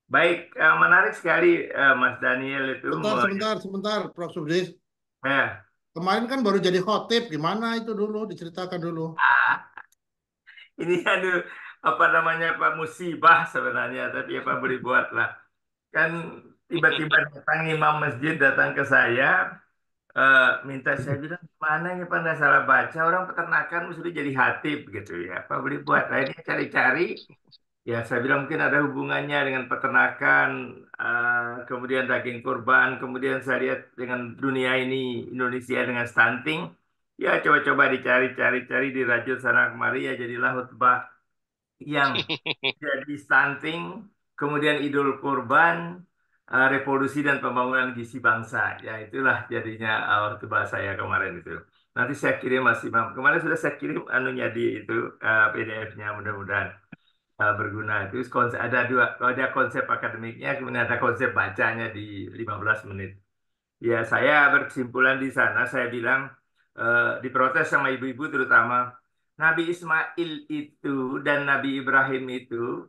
Baik, menarik sekali Mas Daniel itu. Sebentar, Prof. Sudis. Ya. Kemarin kan baru jadi khotib, gimana itu dulu? Diceritakan dulu. Ini aduh, apa namanya Pak, musibah sebenarnya, tapi apa boleh buat lah. Kan tiba-tiba datang imam masjid datang ke saya, minta saya bilang, mana ini Pak, nggak salah baca, orang peternakan mesti jadi khatib gitu ya. Apa boleh buat? Nah, ini cari-cari. Ya, saya bilang mungkin ada hubungannya dengan peternakan, kemudian daging kurban, kemudian saya lihat dengan dunia ini, Indonesia dengan stunting. Ya, coba-coba dicari-cari dirajut sana kemari, ya jadilah khutbah yang jadi stunting, kemudian idul kurban, revolusi dan pembangunan gizi bangsa. Ya, itulah jadinya khutbah saya kemarin itu. Nanti saya kirim Mas Imam. Kemarin sudah saya kirim anunya di itu PDF-nya, mudah-mudahan berguna. Itu ada konsep akademiknya, kemudian ada konsep bacanya di 15 menit. Ya, saya berkesimpulan di sana, saya bilang diprotes sama ibu-ibu terutama, Nabi Ismail itu dan Nabi Ibrahim itu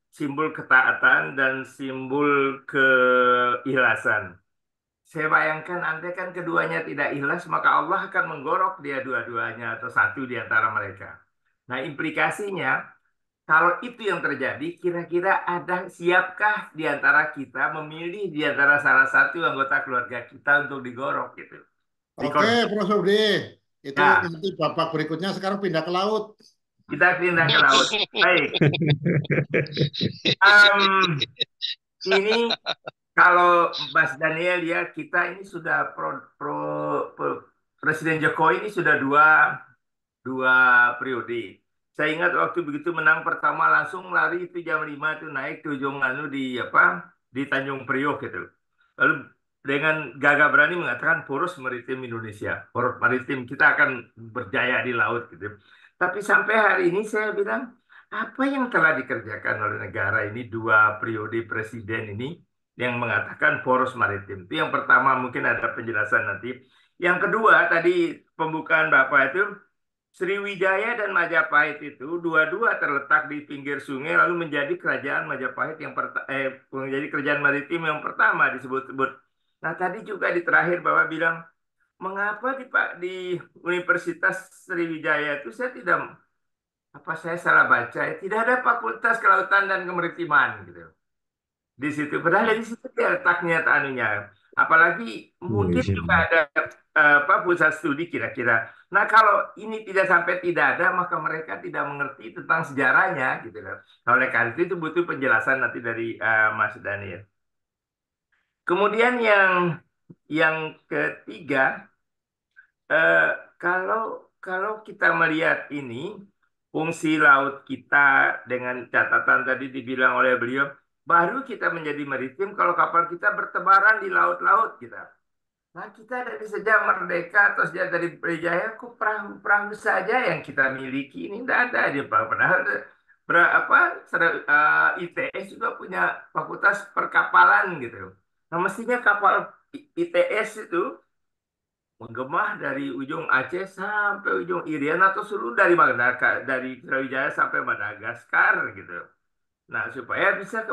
simbol ketaatan dan simbol keikhlasan. Saya bayangkan andai kan keduanya tidak ikhlas, maka Allah akan menggorok dia dua-duanya atau satu di antara mereka. Nah, implikasinya kalau itu yang terjadi, kira-kira siapkah di antara kita memilih di antara salah satu anggota keluarga kita untuk digorok gitu? Oke, Prof. Sudi. Itu Nah, nanti babak berikutnya sekarang pindah ke laut. kita pindah ke laut. Baik. Ini kalau Mas Daniel ya, kita ini sudah Presiden Jokowi ini sudah dua periode. Saya ingat waktu begitu menang pertama langsung lari itu jam 5 itu naik ke ujung di Tanjung Priok gitu. Lalu dengan gagah berani mengatakan poros maritim Indonesia, poros maritim kita akan berjaya di laut gitu. Tapi sampai hari ini saya bilang apa yang telah dikerjakan oleh negara ini dua periode presiden ini yang mengatakan poros maritim. Itu yang pertama, mungkin ada penjelasan nanti. Yang kedua tadi pembukaan Bapak itu Sriwijaya dan Majapahit itu dua-dua terletak di pinggir sungai lalu menjadi kerajaan Majapahit menjadi kerajaan maritim yang pertama disebut-sebut. Nah, tadi juga di terakhir Bapak bilang mengapa di Universitas Sriwijaya itu saya salah baca ya, tidak ada Fakultas Kelautan dan Kemaritiman gitu. Di situ padahal di situ dia letaknya anunya. Apalagi mungkin juga ada pusat studi kira-kira. Nah, kalau ini tidak ada, maka mereka tidak mengerti tentang sejarahnya gitu kan. Nah, oleh karena itu butuh penjelasan nanti dari Mas Daniel. Kemudian yang ketiga, kalau kita melihat ini fungsi laut kita dengan catatan tadi dibilang oleh beliau, baru kita menjadi maritim kalau kapal kita bertebaran di laut-laut kita. Nah, kita dari sejak merdeka atau sejak dari Berjaya, kok perahu saja yang kita miliki ini tidak ada di padahal ITS juga punya fakultas perkapalan gitu. Nah, mestinya kapal ITS itu menggema dari ujung Aceh sampai ujung Irian atau seluruh dari Sriwijaya sampai Madagaskar gitu. Nah, supaya bisa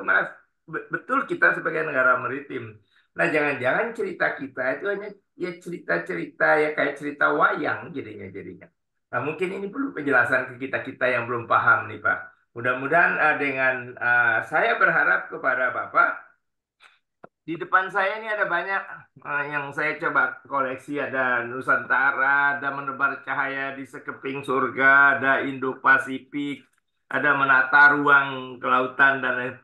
betul kita sebagai negara maritim. Nah, jangan-jangan cerita kita itu hanya ya cerita-cerita ya kayak cerita wayang jadinya. Nah, mungkin ini perlu penjelasan ke kita-kita yang belum paham nih, Pak. Mudah-mudahan dengan saya berharap kepada Bapak di depan saya ini ada banyak yang saya coba koleksi. Ada Nusantara, ada Menebar Cahaya di Sekeping Surga, ada Indo-Pasifik, ada Menata Ruang Kelautan dan lain.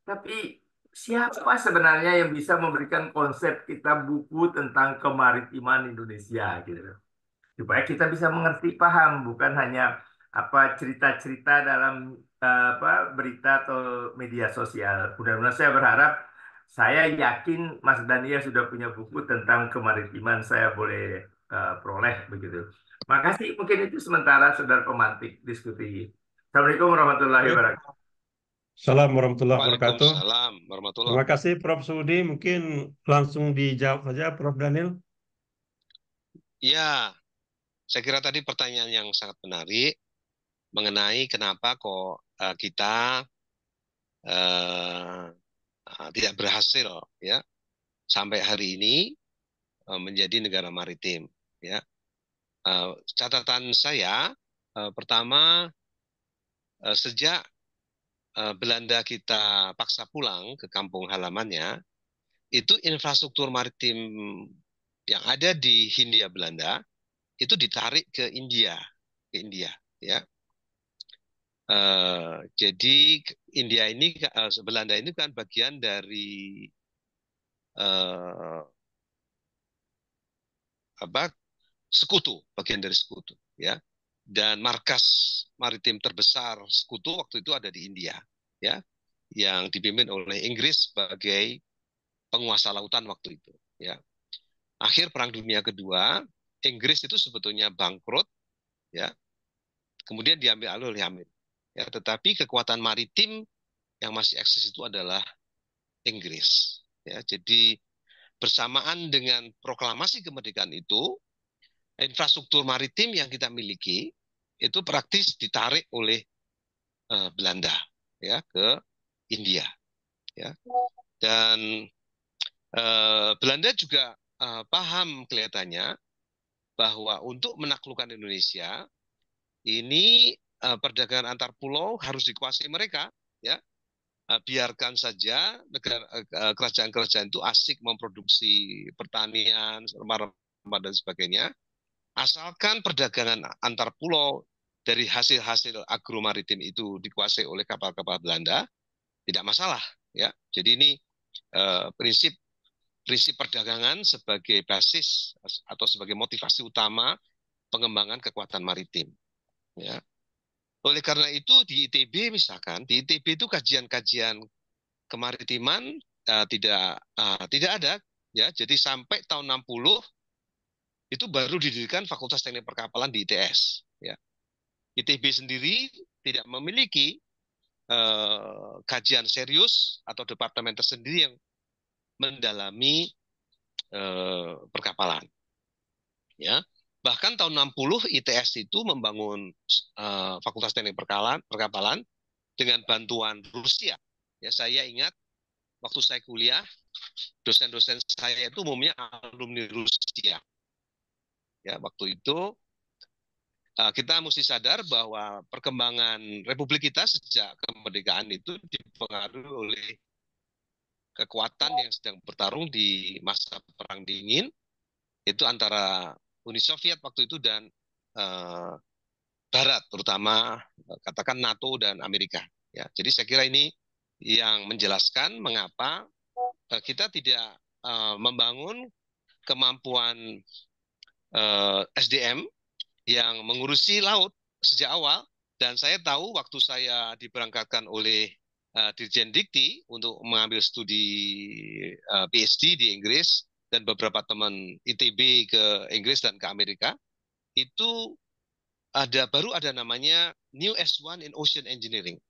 Tapi siapa sebenarnya yang bisa memberikan konsep kita buku tentang kemaritiman Indonesia gitu? Supaya kita bisa mengerti paham, bukan hanya apa cerita-cerita dalam apa berita atau media sosial. Mudah-mudahan saya berharap, saya yakin Mas Dania sudah punya buku tentang kemaritiman, saya boleh peroleh begitu. Makasih, mungkin itu sementara saudara pemantik diskusi. Assalamualaikum warahmatullahi Baik. wabarakatuh. Assalamualaikum warahmatullahi wabarakatuh. Waalaikumsalam warahmatullahi Terima kasih Prof. Sudi. Mungkin langsung dijawab saja Prof. Daniel. Ya, saya kira tadi pertanyaan yang sangat menarik mengenai kenapa kok kita tidak berhasil ya sampai hari ini menjadi negara maritim. Ya, catatan saya pertama sejak Belanda kita paksa pulang ke kampung halamannya, itu infrastruktur maritim yang ada di Hindia Belanda itu ditarik ke India, ya. Jadi India ini, Belanda ini kan bagian dari bagian dari sekutu, ya. Dan markas maritim terbesar sekutu waktu itu ada di India, ya, yang dipimpin oleh Inggris sebagai penguasa lautan waktu itu, ya. Akhir Perang Dunia Kedua, Inggris itu sebetulnya bangkrut, ya. Kemudian diambil alih oleh Amerika. Ya, tetapi kekuatan maritim yang masih eksis itu adalah Inggris. Ya, jadi bersamaan dengan proklamasi kemerdekaan itu, infrastruktur maritim yang kita miliki itu praktis ditarik oleh Belanda, ya, ke India. Ya. Dan Belanda juga paham kelihatannya bahwa untuk menaklukkan Indonesia ini perdagangan antar pulau harus dikuasai mereka, ya. Biarkan saja negara kerajaan-kerajaan itu asik memproduksi pertanian, rempah-rempah dan sebagainya, asalkan perdagangan antar pulau dari hasil-hasil agromaritim itu dikuasai oleh kapal-kapal Belanda, tidak masalah, ya. Jadi ini prinsip perdagangan sebagai basis atau sebagai motivasi utama pengembangan kekuatan maritim, ya. Oleh karena itu di ITB misalkan, di ITB itu kajian-kajian kemaritiman tidak ada, ya. Jadi sampai tahun 60 itu baru didirikan Fakultas Teknik Perkapalan di ITS, ya. ITB sendiri tidak memiliki kajian serius atau departemen tersendiri yang mendalami perkapalan, ya. Bahkan tahun 60 ITS itu membangun Fakultas Teknik Perkapalan dengan bantuan Rusia. Ya, saya ingat waktu saya kuliah, dosen-dosen saya itu umumnya alumni Rusia. Ya, waktu itu kita mesti sadar bahwa perkembangan Republik kita sejak kemerdekaan itu dipengaruhi oleh kekuatan yang sedang bertarung di masa Perang Dingin, itu antara Uni Soviet waktu itu dan Barat, terutama katakan NATO dan Amerika. Ya, jadi saya kira ini yang menjelaskan mengapa kita tidak membangun kemampuan SDM yang mengurusi laut sejak awal. Dan saya tahu waktu saya diberangkatkan oleh Dirjen Dikti untuk mengambil studi PhD di Inggris, dan beberapa teman ITB ke Inggris dan ke Amerika, itu baru ada namanya New S1 in Ocean Engineering.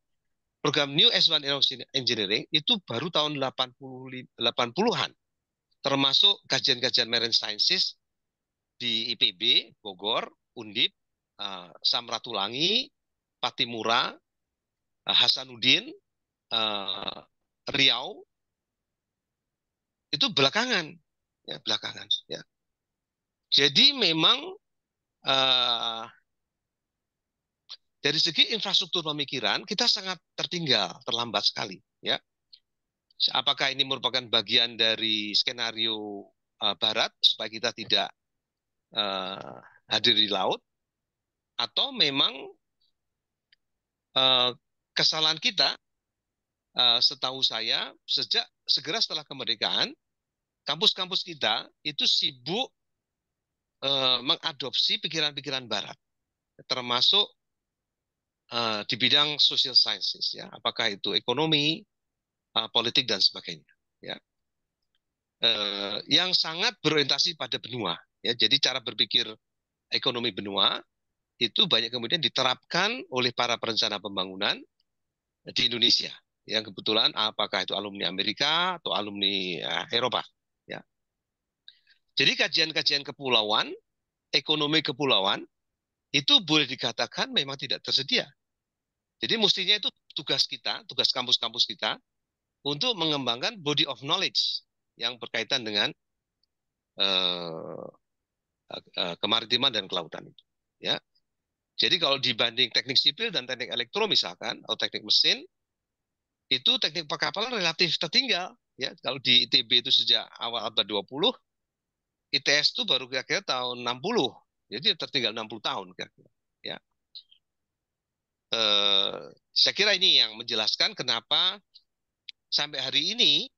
Program New S1 in Ocean Engineering itu baru tahun 80-an, termasuk kajian-kajian Marine Sciences di IPB, Bogor, Undip, Samratulangi, Patimura, Hasanuddin, eh, Riau itu belakangan, ya belakangan. Ya. Jadi memang eh, dari segi infrastruktur pemikiran kita sangat tertinggal, terlambat sekali. Ya, apakah ini merupakan bagian dari skenario Barat supaya kita tidak eh, hadir di laut, atau memang kesalahan kita? Setahu saya, segera setelah kemerdekaan, kampus-kampus kita itu sibuk mengadopsi pikiran-pikiran Barat, termasuk di bidang social sciences, ya, apakah itu ekonomi, politik dan sebagainya, ya, yang sangat berorientasi pada benua, ya. Jadi cara berpikir ekonomi benua itu banyak kemudian diterapkan oleh para perencana pembangunan di Indonesia, yang kebetulan apakah itu alumni Amerika atau alumni Eropa, ya. Jadi kajian-kajian kepulauan, ekonomi kepulauan itu boleh dikatakan memang tidak tersedia. Jadi mestinya itu tugas kita, tugas kampus-kampus kita untuk mengembangkan body of knowledge yang berkaitan dengan kemaritiman dan kelautan itu, ya. Jadi kalau dibanding teknik sipil dan teknik elektro misalkan, atau teknik mesin, itu teknik perkapalan relatif tertinggal, ya. Kalau di ITB itu sejak awal abad 20, ITS itu baru kira-kira tahun 60. Jadi tertinggal 60 tahun kira-kira, ya. Saya kira ini yang menjelaskan kenapa sampai hari ini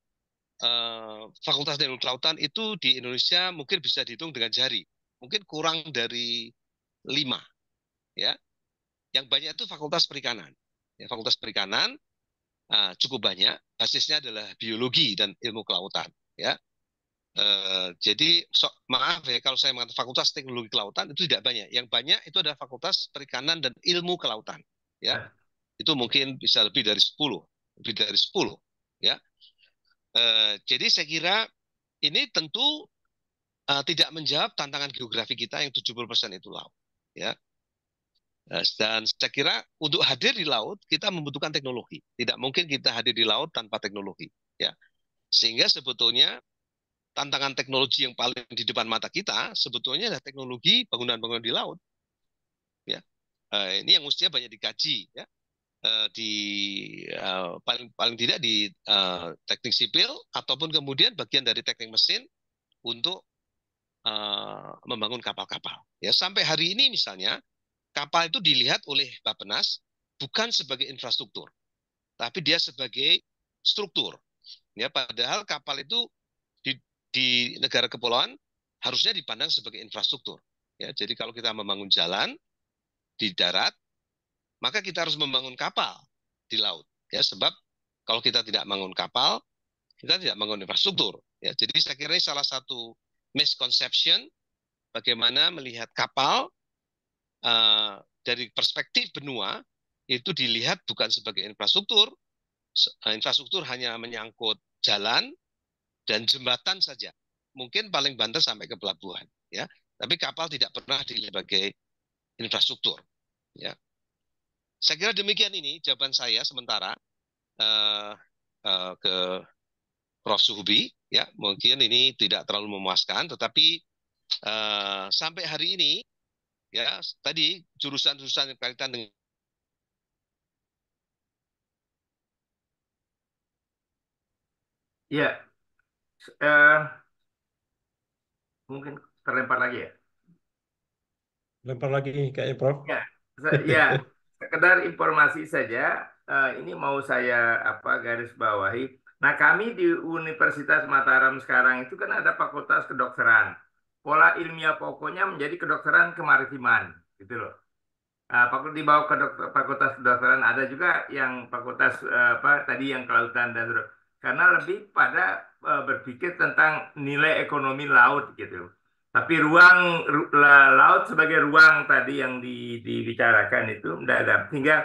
Fakultas Teknologi Kelautan itu di Indonesia mungkin bisa dihitung dengan jari, mungkin kurang dari 5, ya. Yang banyak itu Fakultas Perikanan, ya, Fakultas Perikanan cukup banyak, basisnya adalah biologi dan ilmu kelautan, ya. Jadi maaf ya kalau saya mengatakan Fakultas Teknologi Kelautan itu tidak banyak, yang banyak itu adalah Fakultas Perikanan dan Ilmu Kelautan, ya. Itu mungkin bisa lebih dari 10, ya. Jadi saya kira ini tentu tidak menjawab tantangan geografi kita yang 70% itu laut, ya. Dan saya kira untuk hadir di laut kita membutuhkan teknologi. Tidak mungkin kita hadir di laut tanpa teknologi, ya. Sehingga sebetulnya tantangan teknologi yang paling di depan mata kita sebetulnya adalah teknologi bangunan-bangunan di laut, ya. Ini yang mestinya banyak dikaji, ya. Di paling tidak di teknik sipil ataupun kemudian bagian dari teknik mesin untuk membangun kapal-kapal, ya. Sampai hari ini misalnya kapal itu dilihat oleh Bappenas bukan sebagai infrastruktur, tapi dia sebagai struktur, ya. Padahal kapal itu di negara kepulauan harusnya dipandang sebagai infrastruktur, ya. Jadi kalau kita membangun jalan di darat, maka kita harus membangun kapal di laut, ya. Sebab kalau kita tidak membangun kapal, kita tidak membangun infrastruktur, ya. Jadi saya kira ini salah satu misconception bagaimana melihat kapal dari perspektif benua itu dilihat bukan sebagai infrastruktur. Infrastruktur hanya menyangkut jalan dan jembatan saja. Mungkin paling banter sampai ke pelabuhan, ya. Tapi kapal tidak pernah dilihat sebagai infrastruktur, ya. Saya kira demikian ini jawaban saya sementara ke Prof. Suhubi, ya. Mungkin ini tidak terlalu memuaskan, tetapi sampai hari ini, ya, tadi jurusan-jurusan yang berkaitan dengan Ya, mungkin terlempar lagi ya. Lempar lagi kayaknya, Prof. Ya, ya, sekedar informasi saja. Ini mau saya garis bawahi. Nah, kami di Universitas Mataram sekarang itu kan ada Fakultas Kedokteran. Pola ilmiah pokoknya menjadi kedokteran kemaritiman, gitu loh. Di bawah Fakultas Kedokteran ada juga yang fakultas tadi yang kelautan dan karena lebih pada berpikir tentang nilai ekonomi laut gitu. Tapi laut sebagai ruang tadi yang dibicarakan itu tidak ada. Sehingga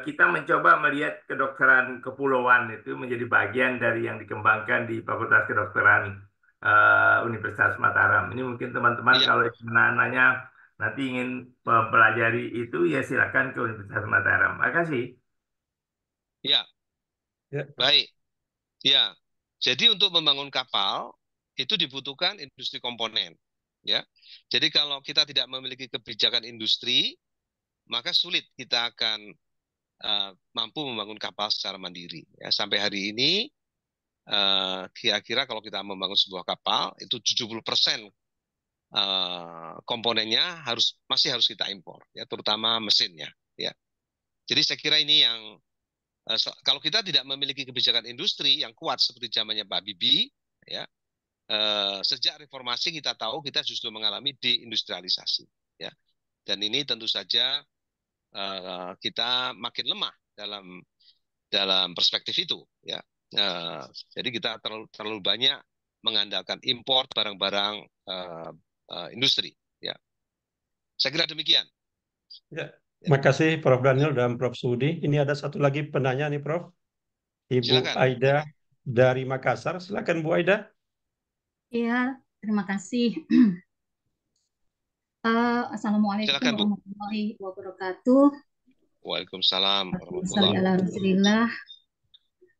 kita mencoba melihat kedokteran kepulauan itu menjadi bagian dari yang dikembangkan di Fakultas Kedokteran Universitas Mataram. Ini mungkin teman-teman kalau anak-anaknya nanti ingin mempelajari itu ya silakan ke Universitas Mataram. Makasih. Ya, Ya. Baik. Ya. Jadi untuk membangun kapal itu dibutuhkan industri komponen. Ya. Jadi kalau kita tidak memiliki kebijakan industri, maka sulit kita akan mampu membangun kapal secara mandiri. Ya, sampai hari ini kira-kira kalau kita membangun sebuah kapal itu 70% komponennya masih harus kita impor, ya, terutama mesinnya. Ya. Jadi saya kira ini yang kalau kita tidak memiliki kebijakan industri yang kuat seperti zamannya Pak Habibie, ya, sejak reformasi kita tahu kita justru mengalami deindustrialisasi. Ya. Dan ini tentu saja kita makin lemah dalam perspektif itu. Ya. Jadi kita terlalu banyak mengandalkan impor barang-barang industri. Ya. Saya kira demikian. Ya. Makasih Prof. Daniel dan Prof. Sudi. Ini ada satu lagi penanya nih Prof. Ibu Silakan. Aida dari Makassar. Silakan Bu Aida. Iya, terima kasih. Assalamualaikum Silakan, Bu. warahmatullahi wabarakatuh. Waalaikumsalam Wassalamualaikum warahmatullahi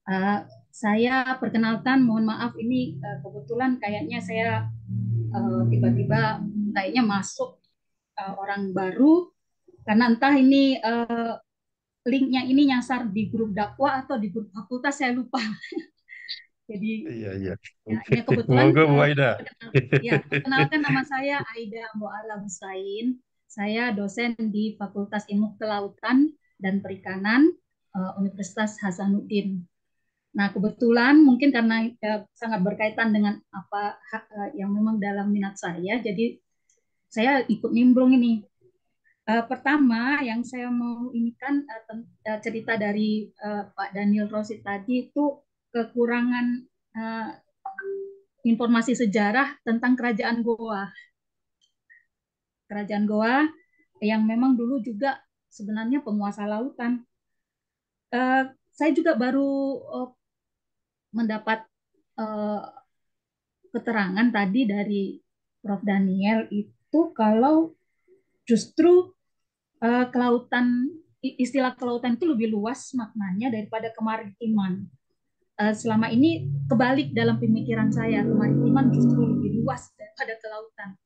warahmatullahi. Saya perkenalkan, mohon maaf ini kebetulan kayaknya saya tiba-tiba kayaknya masuk orang baru karena entah ini linknya ini nyasar di grup dakwah atau di grup fakultas, saya lupa. Jadi Iya. ya, ini kebetulan Monggo Bu Aida. perkenalkan nama saya Aida Mu'ala Husain. Saya dosen di Fakultas Ilmu Kelautan dan Perikanan Universitas Hasanuddin. Nah, kebetulan mungkin karena sangat berkaitan dengan apa yang memang dalam minat saya, jadi saya ikut nimbrung ini. Pertama yang saya mau ini kan cerita dari Pak Daniel Rosid tadi itu kekurangan informasi sejarah tentang Kerajaan Goa. Kerajaan Goa yang memang dulu juga sebenarnya penguasa lautan. Saya juga baru mendapat keterangan tadi dari Prof. Daniel itu kalau justru kelautan, istilah kelautan itu lebih luas maknanya daripada kemaritiman. Selama ini kebalik dalam pemikiran saya, kemaritiman justru lebih luas daripada kelautan.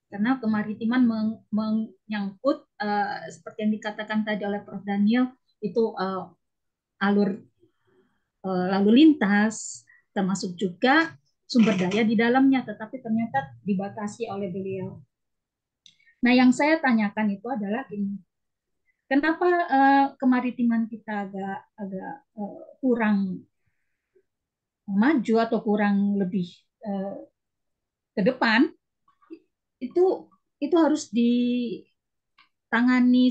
Karena kemaritiman menyangkut seperti yang dikatakan tadi oleh Prof. Daniel itu alur lalu lintas, termasuk juga sumber daya di dalamnya, tetapi ternyata dibatasi oleh beliau. Nah, yang saya tanyakan itu adalah ini, kenapa kemaritiman kita agak kurang maju atau kurang lebih ke depan? Itu harus ditangani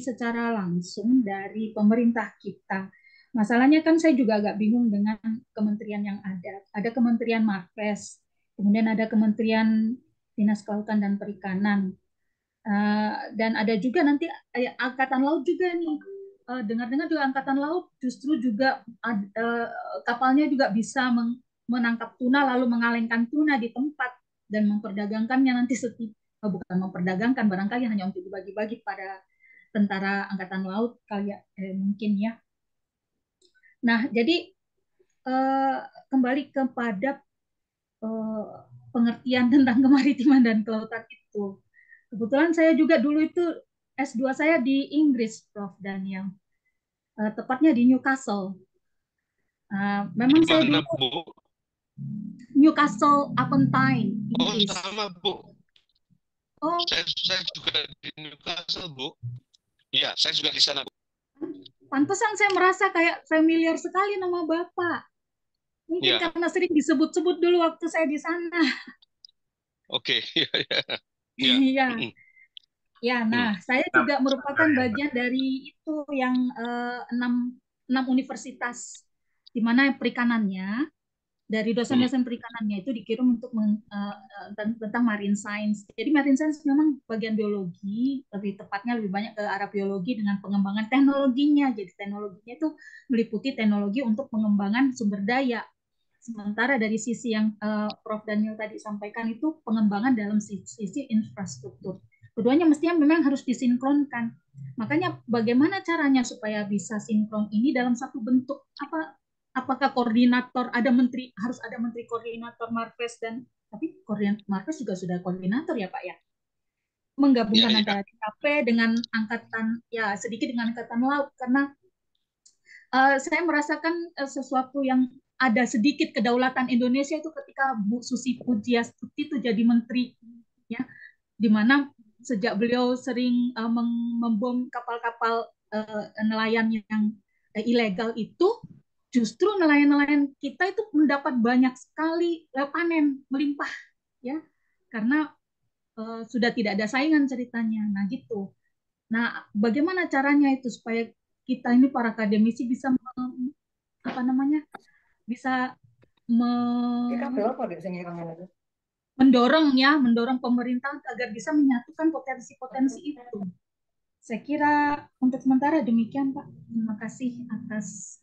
secara langsung dari pemerintah kita. Masalahnya kan saya juga agak bingung dengan kementerian yang ada. Ada Kementerian Marves, kemudian ada Kementerian Dinas Kelautan dan Perikanan, dan ada juga nanti Angkatan Laut juga nih. Dengar-dengar juga Angkatan Laut justru juga kapalnya juga bisa menangkap tuna lalu mengalengkan tuna di tempat dan memperdagangkannya nanti bukan memperdagangkan, barangkali hanya untuk dibagi-bagi pada tentara Angkatan Laut kali ya, mungkin ya. Nah, jadi kembali kepada pengertian tentang kemaritiman dan kelautan itu. Kebetulan saya juga dulu itu S2 saya di Inggris, Prof. Daniel. Tepatnya di Newcastle. Memang saya dulu Bu? Newcastle upon Tyne, Inggris. Oh, sama, Bu. Oh. Saya juga di Newcastle, Bu. Iya, saya juga di sana, Bu. Pantesan saya merasa kayak familiar sekali nama Bapak. Mungkin karena sering disebut-sebut dulu waktu saya di sana. Oke, iya. Ya, nah, saya juga merupakan bagian dari itu yang 6 universitas di mana perikanannya dari dosen-dosen perikanannya itu dikirim untuk tentang marine science. Jadi marine science memang bagian biologi, lebih tepatnya lebih banyak ke arah biologi dengan pengembangan teknologinya. Jadi teknologinya itu meliputi teknologi untuk pengembangan sumber daya. Sementara dari sisi yang Prof. Daniel tadi sampaikan itu pengembangan dalam sisi infrastruktur. Keduanya mestinya memang harus disinkronkan. Makanya bagaimana caranya supaya bisa sinkron ini dalam satu bentuk apakah koordinator ada menteri, harus ada menteri koordinator Marves, dan tapi koordinator Marves juga sudah koordinator ya Pak ya, menggabungkan Ya, ya. antara TKP dengan angkatan, ya sedikit dengan angkatan laut, karena saya merasakan sesuatu yang ada sedikit kedaulatan Indonesia itu ketika Bu Susi Pujiastuti itu jadi menteri, ya, di mana sejak beliau sering membom kapal-kapal nelayan yang ilegal itu, justru nelayan-nelayan kita itu mendapat banyak sekali panen melimpah, ya, karena sudah tidak ada saingan ceritanya. Nah gitu. Nah, bagaimana caranya itu supaya kita ini para akademisi bisa apa namanya, bisa mendorong pemerintah agar bisa menyatukan potensi-potensi itu. Saya kira untuk sementara demikian Pak. Terima kasih atas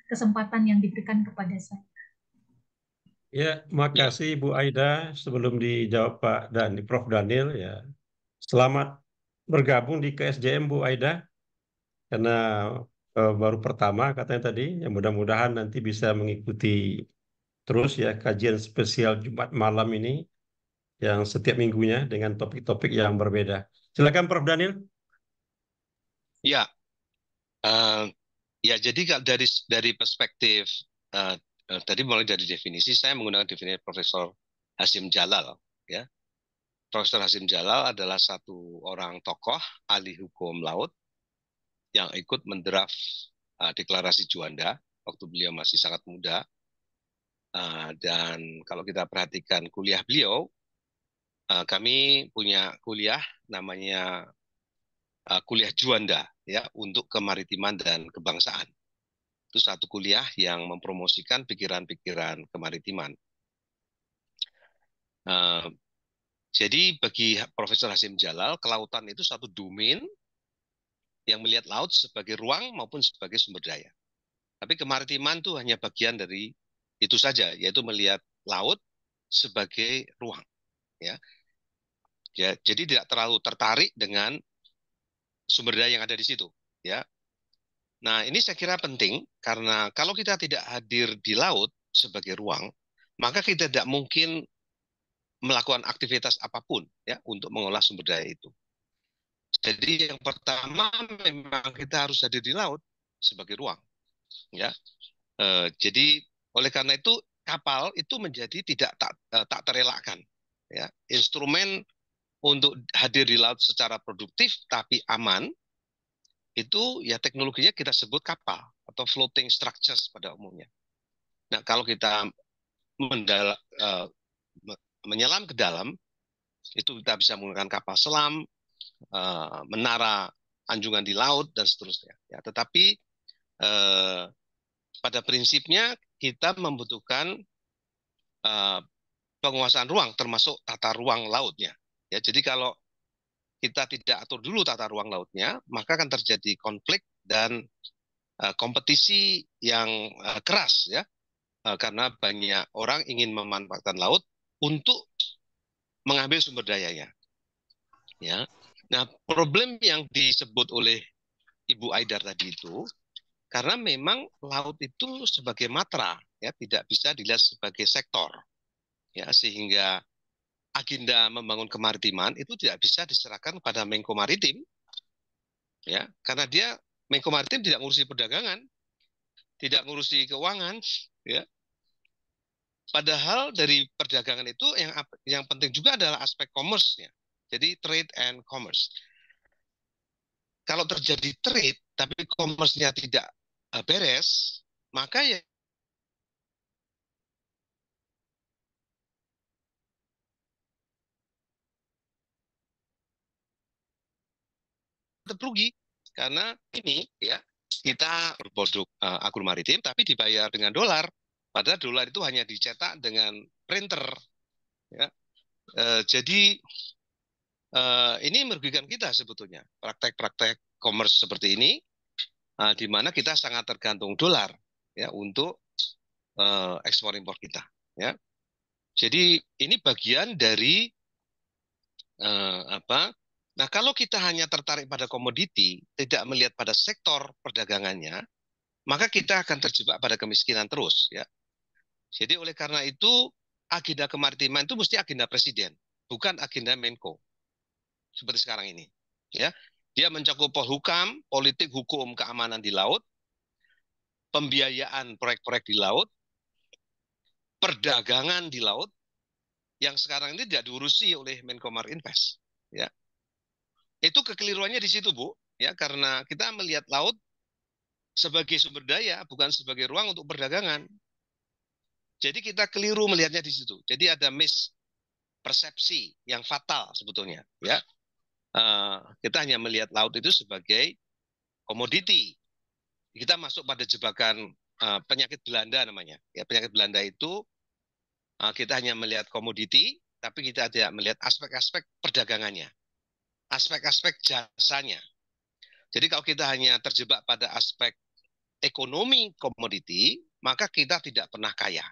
kesempatan yang diberikan kepada saya. Ya, makasih Bu Aida. Sebelum dijawab Pak dan Prof Daniel, ya selamat bergabung di KSJM Bu Aida, karena baru pertama katanya tadi. Ya mudah-mudahan nanti bisa mengikuti terus ya kajian spesial Jumat malam ini yang setiap minggunya dengan topik-topik yang berbeda. Silakan Prof Daniel. Ya, ya jadi dari perspektif tadi mulai dari definisi, saya menggunakan definisi Profesor Hasyim Jalal. Ya, Profesor Hasyim Jalal adalah satu orang tokoh ahli hukum laut yang ikut mendraft deklarasi Juanda waktu beliau masih sangat muda. Dan kalau kita perhatikan kuliah beliau, kami punya kuliah namanya kuliah Juanda ya untuk kemaritiman dan kebangsaan. Itu satu kuliah yang mempromosikan pikiran-pikiran kemaritiman. Jadi bagi Profesor Hasyim Jalal, kelautan itu satu domain yang melihat laut sebagai ruang maupun sebagai sumber daya. Tapi kemaritiman itu hanya bagian dari itu saja, yaitu melihat laut sebagai ruang. Ya, jadi tidak terlalu tertarik dengan sumber daya yang ada di situ. Ya, nah ini saya kira penting karena kalau kita tidak hadir di laut sebagai ruang, maka kita tidak mungkin melakukan aktivitas apapun ya untuk mengolah sumber daya itu. Jadi yang pertama memang kita harus hadir di laut sebagai ruang, ya. Jadi oleh karena itu kapal itu menjadi tak terelakkan, ya. Instrumen untuk hadir di laut secara produktif tapi aman itu ya teknologinya kita sebut kapal atau floating structures pada umumnya. Nah kalau kita menyelam ke dalam itu kita bisa menggunakan kapal selam, menara anjungan di laut dan seterusnya. Ya, tetapi pada prinsipnya kita membutuhkan penguasaan ruang, termasuk tata ruang lautnya. Ya, jadi kalau kita tidak atur dulu tata ruang lautnya, maka akan terjadi konflik dan kompetisi yang keras, ya, karena banyak orang ingin memanfaatkan laut untuk mengambil sumber dayanya. Ya, nah problem yang disebut oleh Ibu Aidar tadi itu, karena memang laut itu sebagai matra, ya tidak bisa dilihat sebagai sektor, ya sehingga agenda membangun kemaritiman itu tidak bisa diserahkan pada Menko Maritim, ya karena dia Menko Maritim tidak ngurusi perdagangan, tidak ngurusi keuangan, ya. Padahal dari perdagangan itu yang penting juga adalah aspek commerce-nya. Jadi trade and commerce. Kalau terjadi trade tapi commerce-nya tidak beres, maka ya rugi karena ini ya kita berproduk agromaritim tapi dibayar dengan dolar, padahal dolar itu hanya dicetak dengan printer, ya. Jadi ini merugikan kita sebetulnya praktek-praktek commerce seperti ini, di mana kita sangat tergantung dolar ya untuk ekspor impor kita, ya. Jadi ini bagian dari apa? Nah, kalau kita hanya tertarik pada komoditi, tidak melihat pada sektor perdagangannya, maka kita akan terjebak pada kemiskinan terus, ya. Jadi oleh karena itu agenda kemaritiman itu mesti agenda presiden, bukan agenda Menko. Seperti sekarang ini, ya. Dia mencakup polhukam, politik, hukum, keamanan di laut, pembiayaan proyek-proyek di laut, perdagangan di laut, yang sekarang ini tidak diurusi oleh Menko Marinvest, ya. Itu kekeliruannya di situ, Bu, ya, karena kita melihat laut sebagai sumber daya, bukan sebagai ruang untuk perdagangan. Jadi kita keliru melihatnya di situ. Jadi ada mispersepsi yang fatal sebetulnya, ya. Kita hanya melihat laut itu sebagai komoditi. Kita masuk pada jebakan penyakit Belanda namanya. Ya, penyakit Belanda itu kita hanya melihat komoditi, tapi kita tidak melihat aspek-aspek perdagangannya, aspek-aspek jasanya. Jadi kalau kita hanya terjebak pada aspek ekonomi komoditi, maka kita tidak pernah kaya.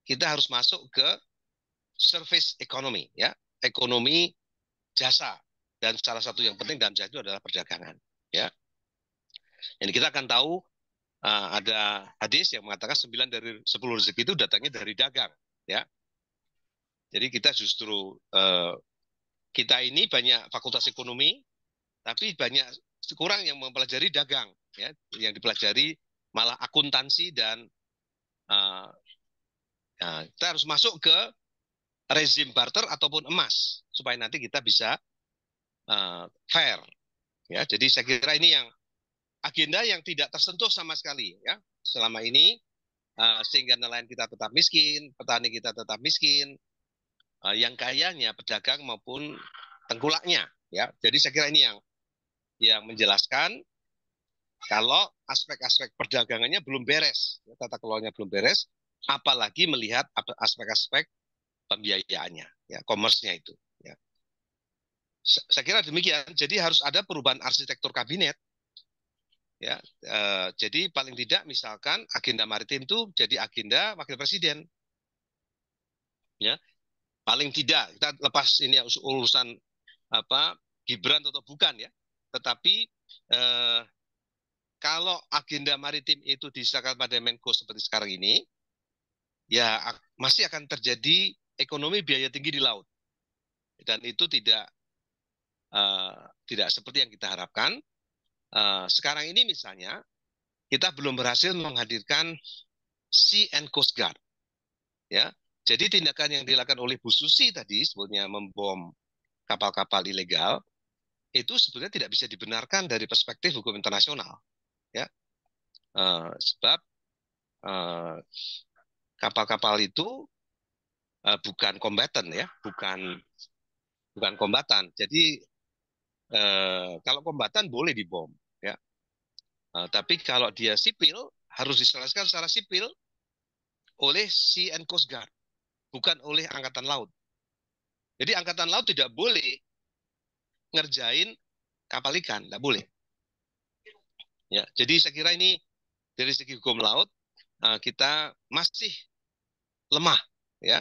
Kita harus masuk ke service economy, ya, ekonomi jasa, dan salah satu yang penting dalam jasa itu adalah perdagangan, ya. Jadi kita akan tahu ada hadis yang mengatakan 9 dari 10 rezeki itu datangnya dari dagang, ya. Jadi kita justru kita ini banyak fakultas ekonomi, tapi banyak kurang yang mempelajari dagang, ya, yang dipelajari malah akuntansi dan kita harus masuk ke rezim barter ataupun emas supaya nanti kita bisa fair, ya. Jadi saya kira ini yang agenda yang tidak tersentuh sama sekali, ya, selama ini, sehingga nelayan kita tetap miskin, petani kita tetap miskin, yang kayanya pedagang maupun tengkulaknya, ya. Jadi saya kira ini yang menjelaskan kalau aspek-aspek perdagangannya belum beres, ya, tata kelolanya belum beres, apalagi melihat aspek-aspek pembiayaannya, ya, komersnya itu, ya. Saya kira demikian. Jadi harus ada perubahan arsitektur kabinet, ya. Jadi paling tidak misalkan agenda maritim itu jadi agenda wakil presiden, ya. Paling tidak kita lepas ini urusan apa Gibran atau bukan, ya. Tetapi kalau agenda maritim itu diserahkan pada Menko seperti sekarang ini, ya masih akan terjadi ekonomi biaya tinggi di laut, dan itu tidak seperti yang kita harapkan. Sekarang ini misalnya kita belum berhasil menghadirkan Sea and Coast Guard, ya. Jadi tindakan yang dilakukan oleh Bu Susi tadi sebetulnya membom kapal-kapal ilegal itu sebetulnya tidak bisa dibenarkan dari perspektif hukum internasional, ya. Sebab kapal-kapal itu bukan kombatan, ya, bukan kombatan. Jadi kalau kombatan boleh dibom, ya. Tapi kalau dia sipil harus diselesaikan secara sipil oleh Sea and Coast Guard, bukan oleh Angkatan Laut. Jadi Angkatan Laut tidak boleh ngerjain kapal ikan, tidak boleh. Ya, jadi saya kira ini dari segi hukum laut kita masih lemah, ya.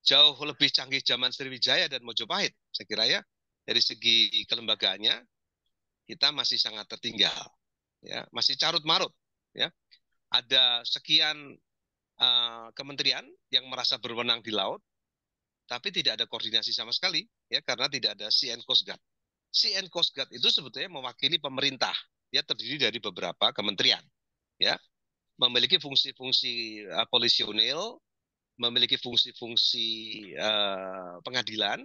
Jauh lebih canggih zaman Sriwijaya dan Mojopahit, saya kira, ya. Dari segi kelembagaannya kita masih sangat tertinggal, ya, masih carut marut, ya. Ada sekian kementerian yang merasa berwenang di laut, tapi tidak ada koordinasi sama sekali, ya, karena tidak ada Sea and Coast Guard. Sea and Coast Guard itu sebetulnya mewakili pemerintah, ya, terdiri dari beberapa kementerian, ya, memiliki fungsi-fungsi polisionil, memiliki fungsi-fungsi pengadilan,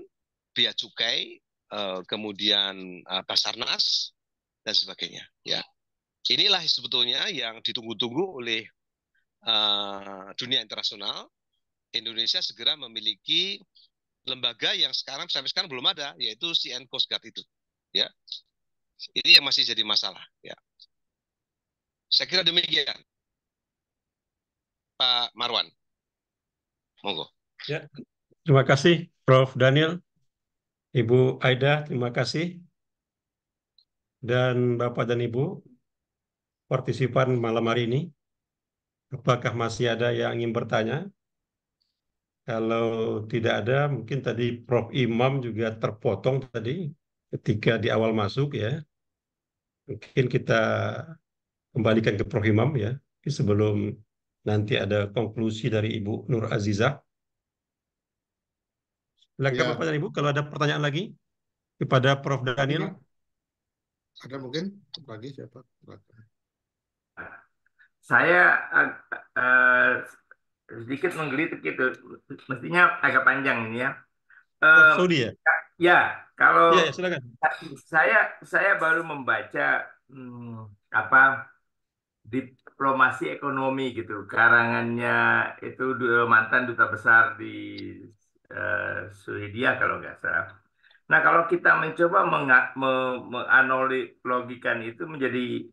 bea cukai, kemudian Basarnas dan sebagainya, ya. Inilah sebetulnya yang ditunggu-tunggu oleh dunia internasional. Indonesia segera memiliki lembaga yang sampai sekarang belum ada, yaitu Sea and Coast Guard itu, ya. Ini yang masih jadi masalah, ya. Saya kira demikian, Pak Marwan. Monggo. Ya, terima kasih Prof. Daniel, Ibu Aida, terima kasih, dan Bapak dan Ibu partisipan malam hari ini. Apakah masih ada yang ingin bertanya? Kalau tidak ada, mungkin tadi Prof. Imam juga terpotong tadi ketika di awal masuk, ya. Mungkin kita kembalikan ke Prof. Imam ya, sebelum nanti ada konklusi dari Ibu Nur Azizah. Silakan Ya, Bapak dan Ibu, kalau ada pertanyaan lagi kepada Prof. ini Daniel. ada mungkin lagi siapa? Saya sedikit menggelitik gitu, mestinya agak panjang ini ya. Prof. Eh, Saudi ya? ya, Ya, kalau ya, silakan. saya baru membaca apa diplomasi ekonomi gitu, karangannya itu mantan duta besar di Swedia kalau nggak salah. Nah, kalau kita mencoba menganalogikan itu menjadi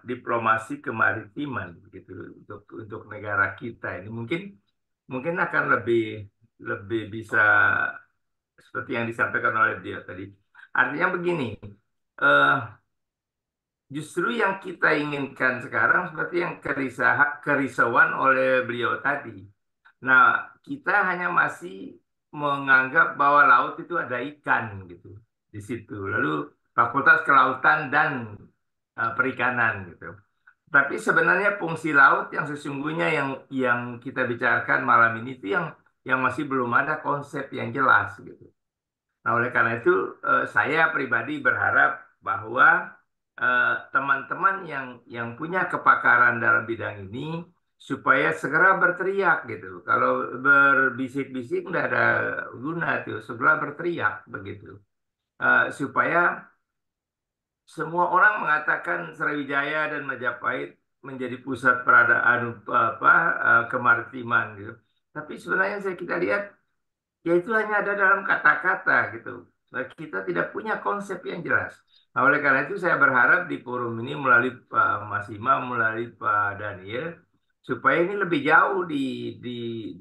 diplomasi kemaritiman gitu untuk negara kita ini mungkin mungkin akan lebih lebih bisa seperti yang disampaikan oleh dia tadi. Artinya begini, eh, justru yang kita inginkan sekarang seperti yang kerisauan oleh beliau tadi. Nah, kita hanya masih menganggap bahwa laut itu ada ikan gitu di situ. Lalu Fakultas Kelautan dan Perikanan gitu. Tapi sebenarnya fungsi laut yang sesungguhnya yang kita bicarakan malam ini itu yang masih belum ada konsep yang jelas gitu. Nah, oleh karena itu saya pribadi berharap bahwa teman-teman yang punya kepakaran dalam bidang ini supaya segera berteriak gitu. Kalau berbisik-bisik tidak ada guna tuh, segera berteriak begitu. Supaya semua orang mengatakan Sriwijaya dan Majapahit menjadi pusat peradaan kemaritiman gitu. Tapi sebenarnya kita lihat ya itu hanya ada dalam kata-kata gitu. Nah, kita tidak punya konsep yang jelas. Nah, oleh karena itu saya berharap di forum ini melalui Pak Mas Imam, melalui Pak Daniel, supaya ini lebih jauh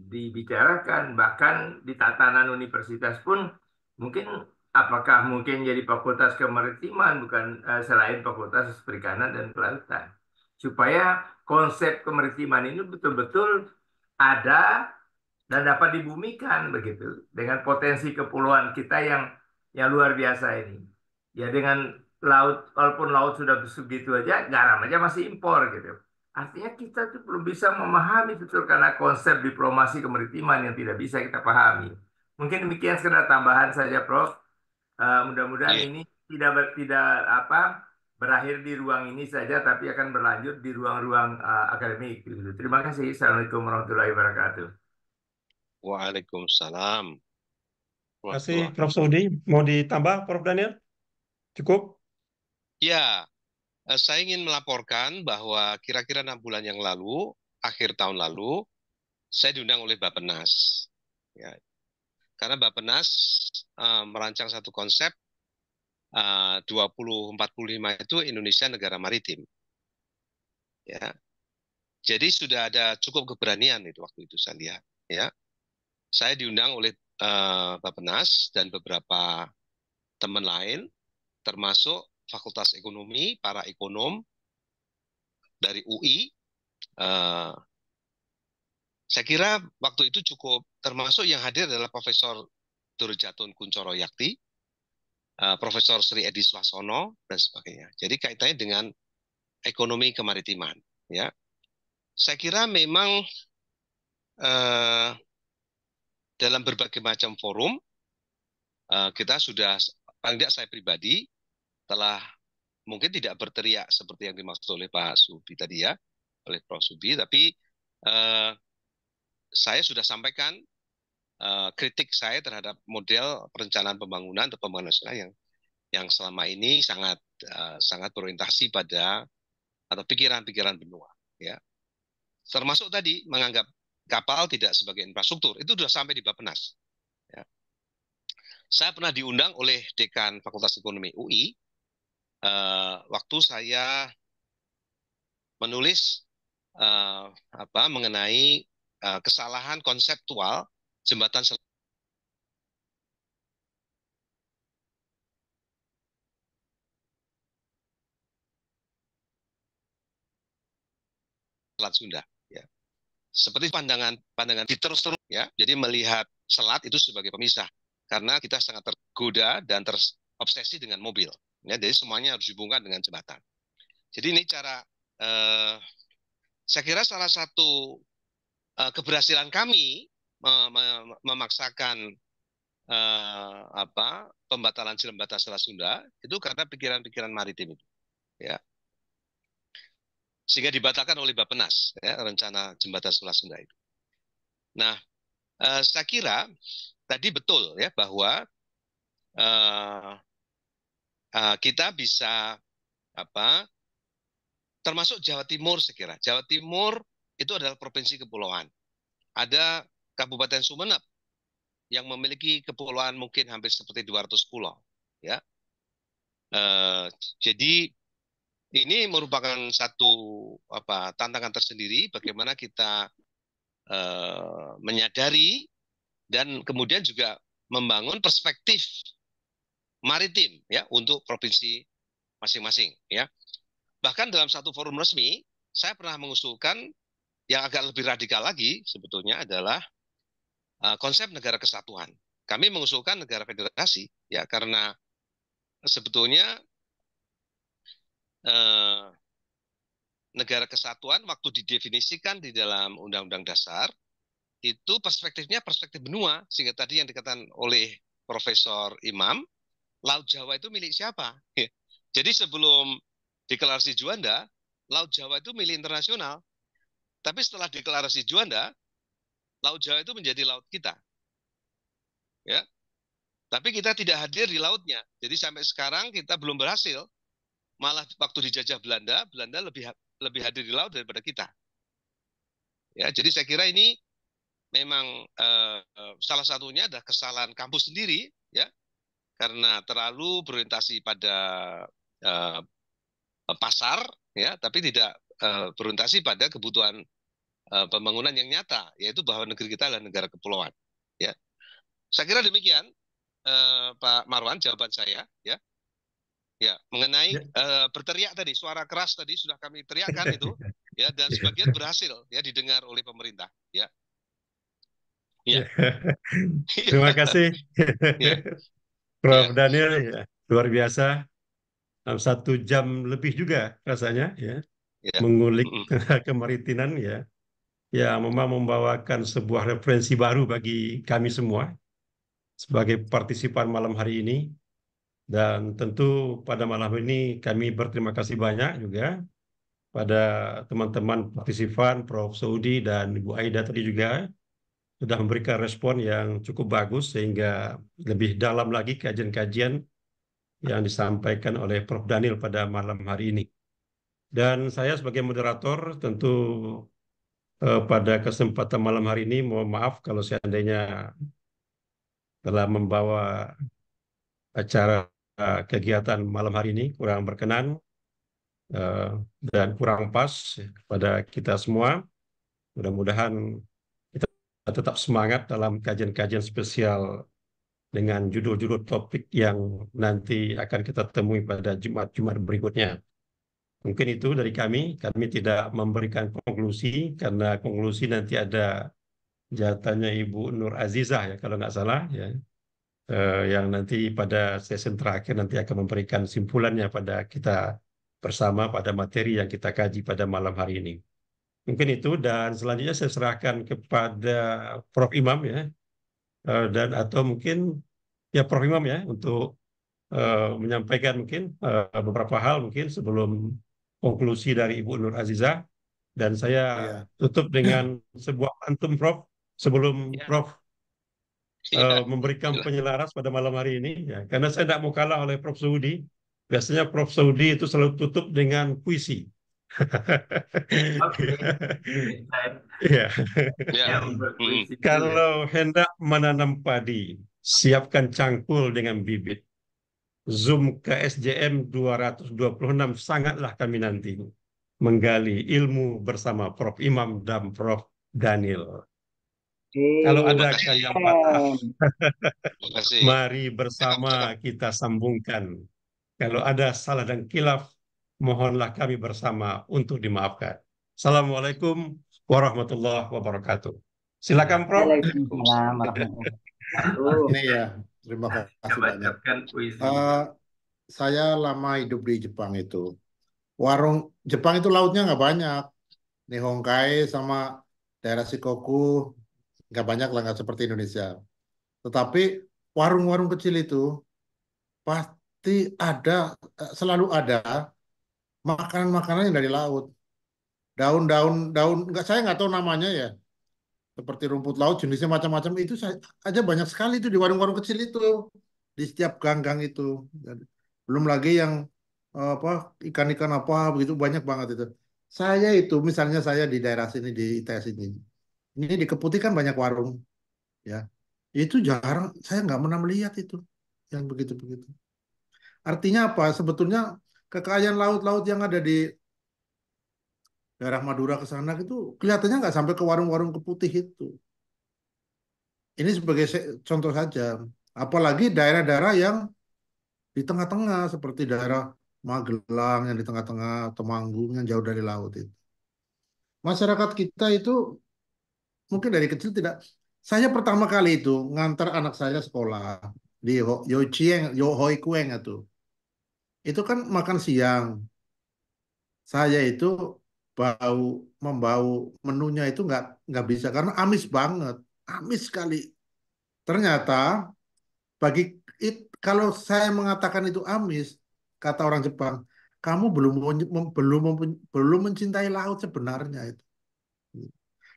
dibicarakan. Bahkan di tatanan universitas pun mungkin apakah mungkin jadi fakultas kemaritiman bukan selain fakultas perikanan dan kelautan. Supaya konsep kemaritiman ini betul-betul ada dan dapat dibumikan begitu dengan potensi kepulauan kita yang luar biasa ini. Ya dengan laut, walaupun laut sudah segitu aja, garam aja masih impor gitu. Artinya kita tuh belum bisa memahami betul karena konsep diplomasi kemaritiman yang tidak bisa kita pahami. Mungkin demikian sekedar tambahan saja, Prof. Mudah-mudahan Iya. ini tidak apa berakhir di ruang ini saja, tapi akan berlanjut di ruang-ruang akademik. Gitu. Terima kasih. Assalamualaikum warahmatullahi wabarakatuh. Waalaikumsalam Terima kasih warahmatullahi. Prof. Saudi. Mau ditambah Prof. Daniel? Cukup? Ya, saya ingin melaporkan bahwa kira-kira 6 bulan yang lalu, akhir tahun lalu, saya diundang oleh Bappenas. Ya, karena Bappenas merancang satu konsep 2045 itu Indonesia negara maritim. Ya, jadi sudah ada cukup keberanian itu waktu itu saya lihat. Ya, saya diundang oleh Bappenas dan beberapa teman lain, termasuk Fakultas Ekonomi, para ekonom dari UI. Saya kira waktu itu cukup, termasuk yang hadir adalah Profesor Durjatun Kuncoro Yakti, Profesor Sri Edi Swasono, dan sebagainya. Jadi kaitannya dengan ekonomi kemaritiman. Ya, saya kira memang dalam berbagai macam forum kita sudah, paling tidak saya pribadi telah mungkin tidak berteriak seperti yang dimaksud oleh Pak Subi tadi ya, oleh Prof. Subi, tapi saya sudah sampaikan kritik saya terhadap model perencanaan pembangunan atau pembangunan nasional yang selama ini sangat berorientasi pada atau pikiran-pikiran benua, ya. Termasuk tadi menganggap kapal tidak sebagai infrastruktur, itu sudah sampai di Bappenas. Ya. Saya pernah diundang oleh Dekan Fakultas Ekonomi UI waktu saya menulis mengenai kesalahan konseptual jembatan Selat Sunda. Ya. Seperti pandangan diterus-terus, ya. Jadi melihat selat itu sebagai pemisah, karena kita sangat tergoda dan terobsesi dengan mobil. Ya, jadi semuanya harus dihubungkan dengan jembatan. Jadi ini cara eh, saya kira salah satu keberhasilan kami memaksakan pembatalan Jalan Batas Selat Sunda itu karena pikiran-pikiran maritim itu, ya, sehingga dibatalkan oleh Bappenas, ya, rencana jembatan Selat Sunda itu. Nah, saya kira tadi betul ya bahwa kita bisa termasuk Jawa Timur, saya kira Jawa Timur itu adalah provinsi kepulauan. Ada Kabupaten Sumeneb yang memiliki kepulauan mungkin hampir seperti 200 pulau, ya. Jadi ini merupakan satu tantangan tersendiri bagaimana kita menyadari dan kemudian juga membangun perspektif maritim, ya, untuk provinsi masing-masing, ya. Bahkan dalam satu forum resmi saya pernah mengusulkan yang agak lebih radikal lagi sebetulnya adalah konsep negara kesatuan. Kami mengusulkan negara federasi, ya, karena sebetulnya negara kesatuan waktu didefinisikan di dalam Undang-Undang Dasar itu perspektifnya perspektif benua, sehingga tadi yang dikatakan oleh Profesor Imam, Laut Jawa itu milik siapa? Jadi sebelum deklarasi Juanda, Laut Jawa itu milik internasional. Tapi setelah deklarasi Juanda, Laut Jawa itu menjadi laut kita, ya. Tapi kita tidak hadir di lautnya. Jadi sampai sekarang kita belum berhasil. Malah waktu dijajah Belanda, Belanda lebih hadir di laut daripada kita. Ya, jadi saya kira ini memang salah satunya adalah kesalahan kampus sendiri, ya, karena terlalu berorientasi pada pasar, ya, tapi tidak berorientasi pada kebutuhan pembangunan yang nyata, yaitu bahwa negeri kita adalah negara kepulauan, ya. Saya kira demikian, Pak Marwan, jawaban saya, ya. Ya, mengenai berteriak tadi, suara keras tadi sudah kami teriakkan itu, ya, dan sebagian berhasil, ya, didengar oleh pemerintah, ya. Ya. Terima kasih, Ya. Prof. Daniel, ya, luar biasa. 1 jam lebih juga rasanya, ya, mengulik kemaritiman, ya, memang membawakan sebuah referensi baru bagi kami semua sebagai partisipan malam hari ini. Dan tentu pada malam ini kami berterima kasih banyak juga pada teman-teman partisipan, Prof. Saudi dan Ibu Aida tadi juga sudah memberikan respon yang cukup bagus sehingga lebih dalam lagi kajian-kajian yang disampaikan oleh Prof. Daniel pada malam hari ini. Dan saya sebagai moderator tentu pada kesempatan malam hari ini mohon maaf kalau seandainya telah membawa acara kegiatan malam hari ini kurang berkenan dan kurang pas pada kita semua. Mudah-mudahan kita tetap semangat dalam kajian-kajian spesial dengan judul-judul topik yang nanti akan kita temui pada Jumat-Jumat berikutnya. Mungkin itu dari kami. Kami tidak memberikan konklusi karena konklusi nanti ada jawabannya Ibu Nur Azizah, ya, kalau nggak salah, ya, yang nanti pada sesi terakhir nanti akan memberikan simpulannya pada kita bersama pada materi yang kita kaji pada malam hari ini. Mungkin itu, dan selanjutnya saya serahkan kepada Prof. Imam, ya, dan atau mungkin ya Prof. Imam, ya, untuk menyampaikan mungkin beberapa hal mungkin sebelum konklusi dari Ibu Nur Azizah, dan saya tutup dengan sebuah pantun, Prof, sebelum Prof memberikan penyelaras pada malam hari ini, ya, karena saya tidak mau kalah oleh Prof. Saudi. Biasanya Prof. Saudi itu selalu tutup dengan puisi. Ya. Kalau hendak menanam padi, siapkan cangkul dengan bibit. Zoom ke SJM 226 sangatlah kami nanti menggali ilmu bersama Prof. Imam dan Prof. Daniel. Kalau ada yang patah, mari bersama kita sambungkan. Kalau ada salah dan khilaf, mohonlah kami bersama untuk dimaafkan. Assalamualaikum warahmatullahi wabarakatuh. Silakan, Prof. Waalaikumsalam warahmatullahi wabarakatuh. Ini ya, terima kasih banyak. Saya lama hidup di Jepang itu. warung Jepang itu lautnya nggak banyak. Nihonkai sama daerah Shikoku nggak banyak lah, nggak seperti Indonesia. Tetapi warung-warung kecil itu pasti ada, selalu ada makanan-makanan yang dari laut. Daun-daun, nggak, saya nggak tahu namanya ya. Seperti rumput laut jenisnya macam-macam itu aja banyak sekali itu di warung-warung kecil itu, di setiap gang-gang itu. Dan belum lagi yang apa, ikan-ikan apa begitu banyak banget itu. Saya itu misalnya saya di daerah sini di ITS ini di Keputih kan banyak warung ya. Itu jarang, saya nggak pernah melihat itu yang begitu-begitu. Artinya apa? Sebetulnya kekayaan laut-laut yang ada di daerah Madura ke sana itu kelihatannya nggak sampai ke warung-warung Keputih itu. Ini sebagai contoh saja. Apalagi daerah-daerah yang di tengah-tengah seperti daerah Magelang yang di tengah-tengah, Temanggung yang jauh dari laut itu. Masyarakat kita itu mungkin dari kecil tidak. Saya pertama kali itu ngantar anak saya sekolah di Yoichieng, Yohoikueng itu. Itu kan makan siang. Saya itu bau membau menunya itu nggak bisa karena amis banget, amis sekali. Ternyata bagi kalau saya mengatakan itu amis, kata orang Jepang, kamu belum mencintai laut sebenarnya itu.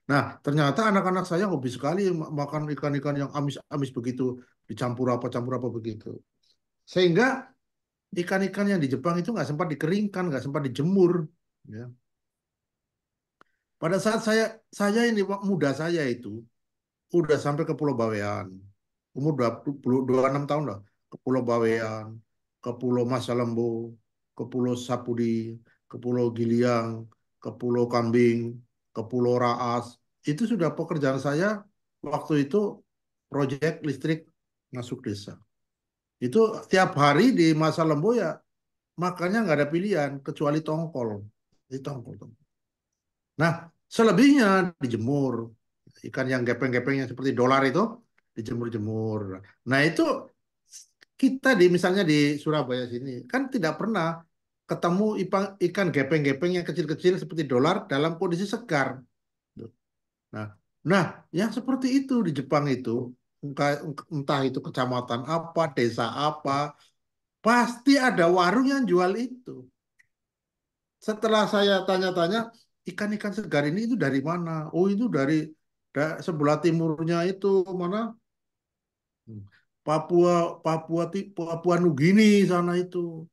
Nah, ternyata anak-anak saya hobi sekali makan ikan-ikan yang amis-amis begitu, campur apa begitu. Sehingga ikan-ikan yang di Jepang itu nggak sempat dikeringkan, nggak sempat dijemur. Ya. Pada saat saya ini muda saya itu udah sampai ke Pulau Bawean. Umur 26 tahun lah. Ke Pulau Bawean, ke Pulau Masa Lembu, ke Pulau Sapudi, ke Pulau Giliang, ke Pulau Kambing, ke Pulau Raas. Itu sudah pekerjaan saya waktu itu proyek listrik masuk desa. Itu tiap hari di Masa Lembu ya makannya nggak ada pilihan kecuali tongkol. Di tongkol. Nah, selebihnya dijemur. Ikan yang gepeng-gepeng yang seperti dolar itu dijemur-jemur. Nah, itu kita misalnya di Surabaya sini kan tidak pernah ketemu ikan gepeng-gepeng yang kecil-kecil seperti dolar dalam kondisi segar. Nah, nah, yang seperti itu di Jepang itu entah itu kecamatan apa, desa apa, pasti ada warung yang jual itu. Setelah saya tanya-tanya, ikan-ikan segar ini itu dari mana? Oh, itu dari sebelah timurnya itu mana? Papua, Papua Nugini sana itu.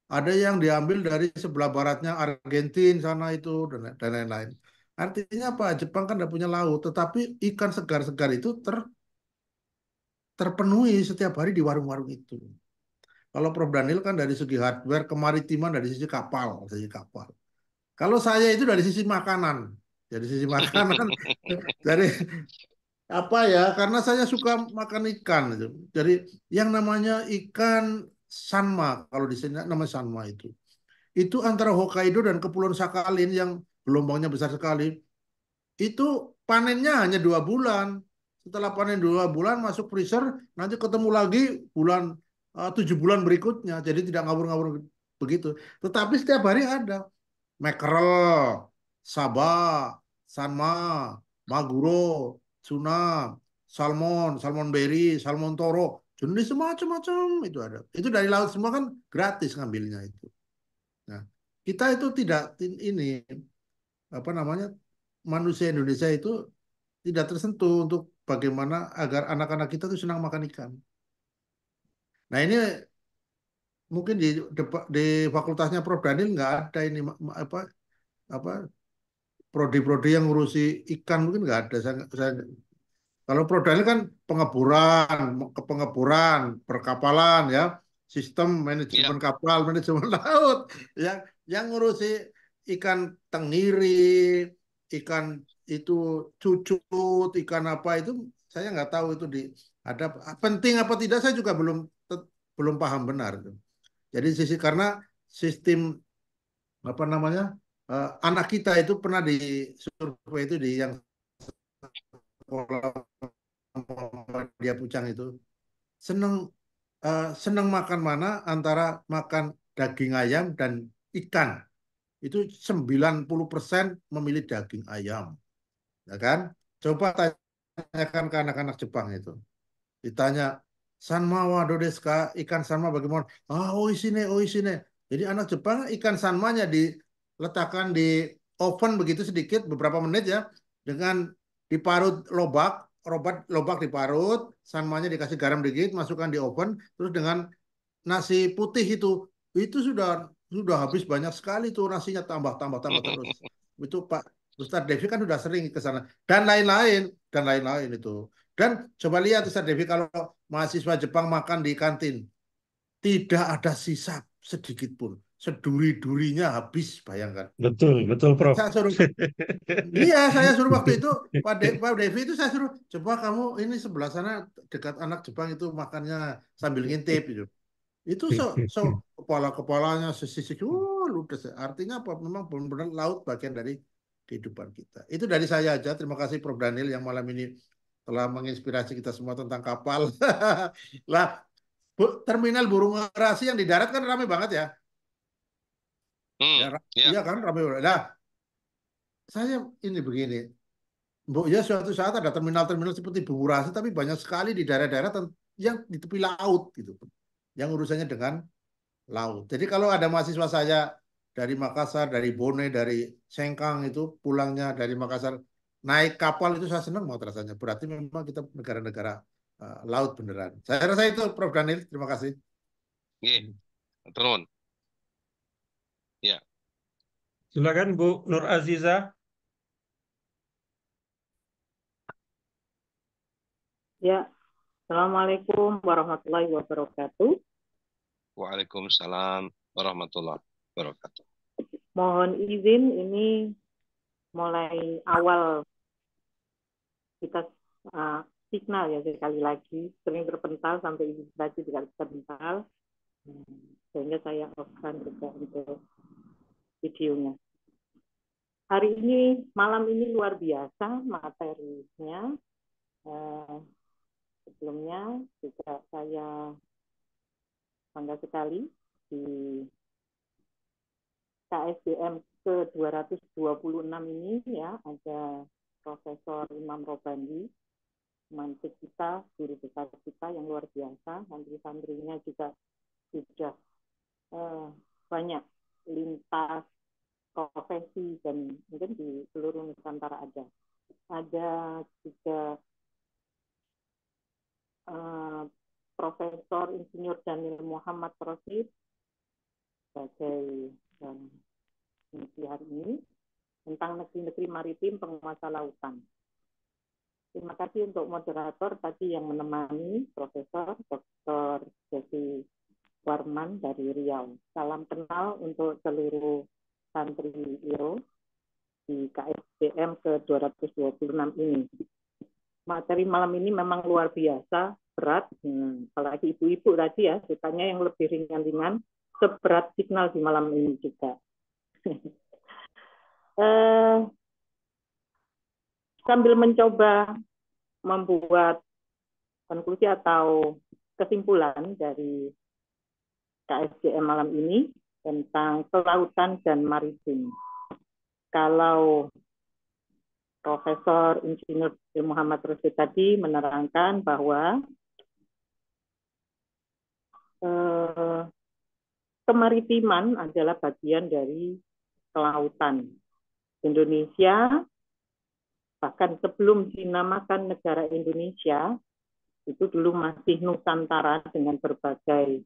Ada yang diambil dari sebelah baratnya Argentina sana itu dan lain-lain. Artinya apa? Jepang kan tidak punya laut, tetapi ikan segar-segar itu terpenuhi setiap hari di warung-warung itu. Kalau Prof. Daniel kan dari segi hardware, kemaritiman dari sisi kapal, sisi kapal. Kalau saya itu dari sisi makanan, dari sisi makanan, dari apa ya? Karena saya suka makan ikan itu. Jadi yang namanya ikan sanma, kalau di sini namanya sanma itu antara Hokkaido dan Kepulauan Sakhalin yang gelombangnya besar sekali. Itu panennya hanya 2 bulan. Setelah panen 2 bulan masuk freezer, nanti ketemu lagi 7 bulan berikutnya. Jadi tidak ngawur-ngawur begitu. Tetapi setiap hari ada. Mackerel, Saba, Sanma, Maguro, Tuna, Salmon, Salmon berry, Salmon toro, jenis macam-macam itu ada. Itu dari laut semua kan gratis ngambilnya itu. Nah, kita itu tidak ini apa namanya manusia Indonesia itu tidak tersentuh untuk bagaimana agar anak-anak kita tuh senang makan ikan. Nah ini mungkin di fakultasnya Prof. Daniel nggak ada ini apa apa prodi-prodi yang ngurusi ikan mungkin nggak ada. Kalau Prodal kan pengeboran, pengeboran, perkapalan ya, sistem Ya, manajemen kapal, manajemen laut, yang ngurusi ikan tenggiri, ikan itu cucut, ikan apa itu saya nggak tahu itu ada penting apa tidak saya juga belum paham benar. Jadi karena sistem apa namanya anak kita itu pernah di survei itu di yang sekolah dia Pucang itu seneng seneng makan mana antara makan daging ayam dan ikan. itu 90% memilih daging ayam. Ya kan? Coba tanyakan ke anak-anak Jepang itu. Ditanya, sanma wa do desu ka? Ikan sanma bagaimana? Ah, oishine. Jadi anak Jepang ikan sanmanya diletakkan di oven begitu sedikit beberapa menit ya, dengan diparut lobak diparut, sanmanya dikasih garam dikit, masukkan di oven, terus dengan nasi putih itu sudah habis banyak sekali tuh nasinya, tambah terus. Itu Pak Ustadz Devi kan sudah sering ke sana dan lain-lain itu. Dan coba lihat Ustadz Devi, kalau mahasiswa Jepang makan di kantin tidak ada sisa sedikit pun, seduri-durinya habis, bayangkan. Betul, Prof. Saya suruh Iya, saya suruh waktu itu Pak Devi itu saya suruh, coba kamu ini sebelah sana dekat anak Jepang itu makannya sambil ngintip gitu. Itu kepalanya sisik, ludes. Artinya apa? Memang benar-benar laut bagian dari kehidupan kita. Itu dari saya aja. Terima kasih Prof. Daniel yang malam ini telah menginspirasi kita semua tentang kapal. Lah, terminal burung merasi yang di darat kan ramai banget ya. Iya kan, ramai banget. Nah, saya ini begini. Ya suatu saat ada terminal-terminal seperti Bungurasi, tapi banyak sekali di daerah-daerah yang di tepi laut gitu, yang urusannya dengan laut. Jadi kalau ada mahasiswa saya dari Makassar, dari Bone, dari Sengkang itu pulangnya dari Makassar naik kapal, itu saya senang banget rasanya. Berarti memang kita negara-negara laut beneran. Saya rasa itu Prof. Daniel. Terima kasih. Turun. Ya. Silakan Bu Nur Aziza. Ya, Assalamualaikum warahmatullahi wabarakatuh. Waalaikumsalam warahmatullahi wabarakatuh. Mohon izin, ini mulai awal kita signal ya, sekali lagi sering terpental sampai izin tadi tidak terpental, sehingga saya off-kan juga untuk videonya. Hari ini, malam ini luar biasa materinya. Sebelumnya juga saya bangga sekali di KSDM ke-226 ini ya, ada Profesor Imam Robandi, mantik kita, guru besar kita yang luar biasa, santri-santrinya juga sudah banyak lintas profesi dan mungkin di seluruh Nusantara ada. Ada juga Profesor Insinyur Daniel Muhammad Rosid sebagai mengisi hari ini tentang negeri-negeri maritim penguasa lautan. Terima kasih untuk moderator tadi yang menemani Profesor Dr. Jesse Warman dari Riau. Salam kenal untuk seluruh santri IRO di KSDM ke-226 ini. Materi malam ini memang luar biasa berat, apalagi ibu-ibu tadi ya, sukanya yang lebih ringan-ringan, seberat signal di malam ini juga. Sambil mencoba membuat konklusi atau kesimpulan dari KSDM malam ini tentang kelautan dan maritim. Kalau Profesor Insinyur Muhammad Rosid tadi menerangkan bahwa kemaritiman adalah bagian dari kelautan. Indonesia, bahkan sebelum dinamakan negara Indonesia, itu dulu masih Nusantara dengan berbagai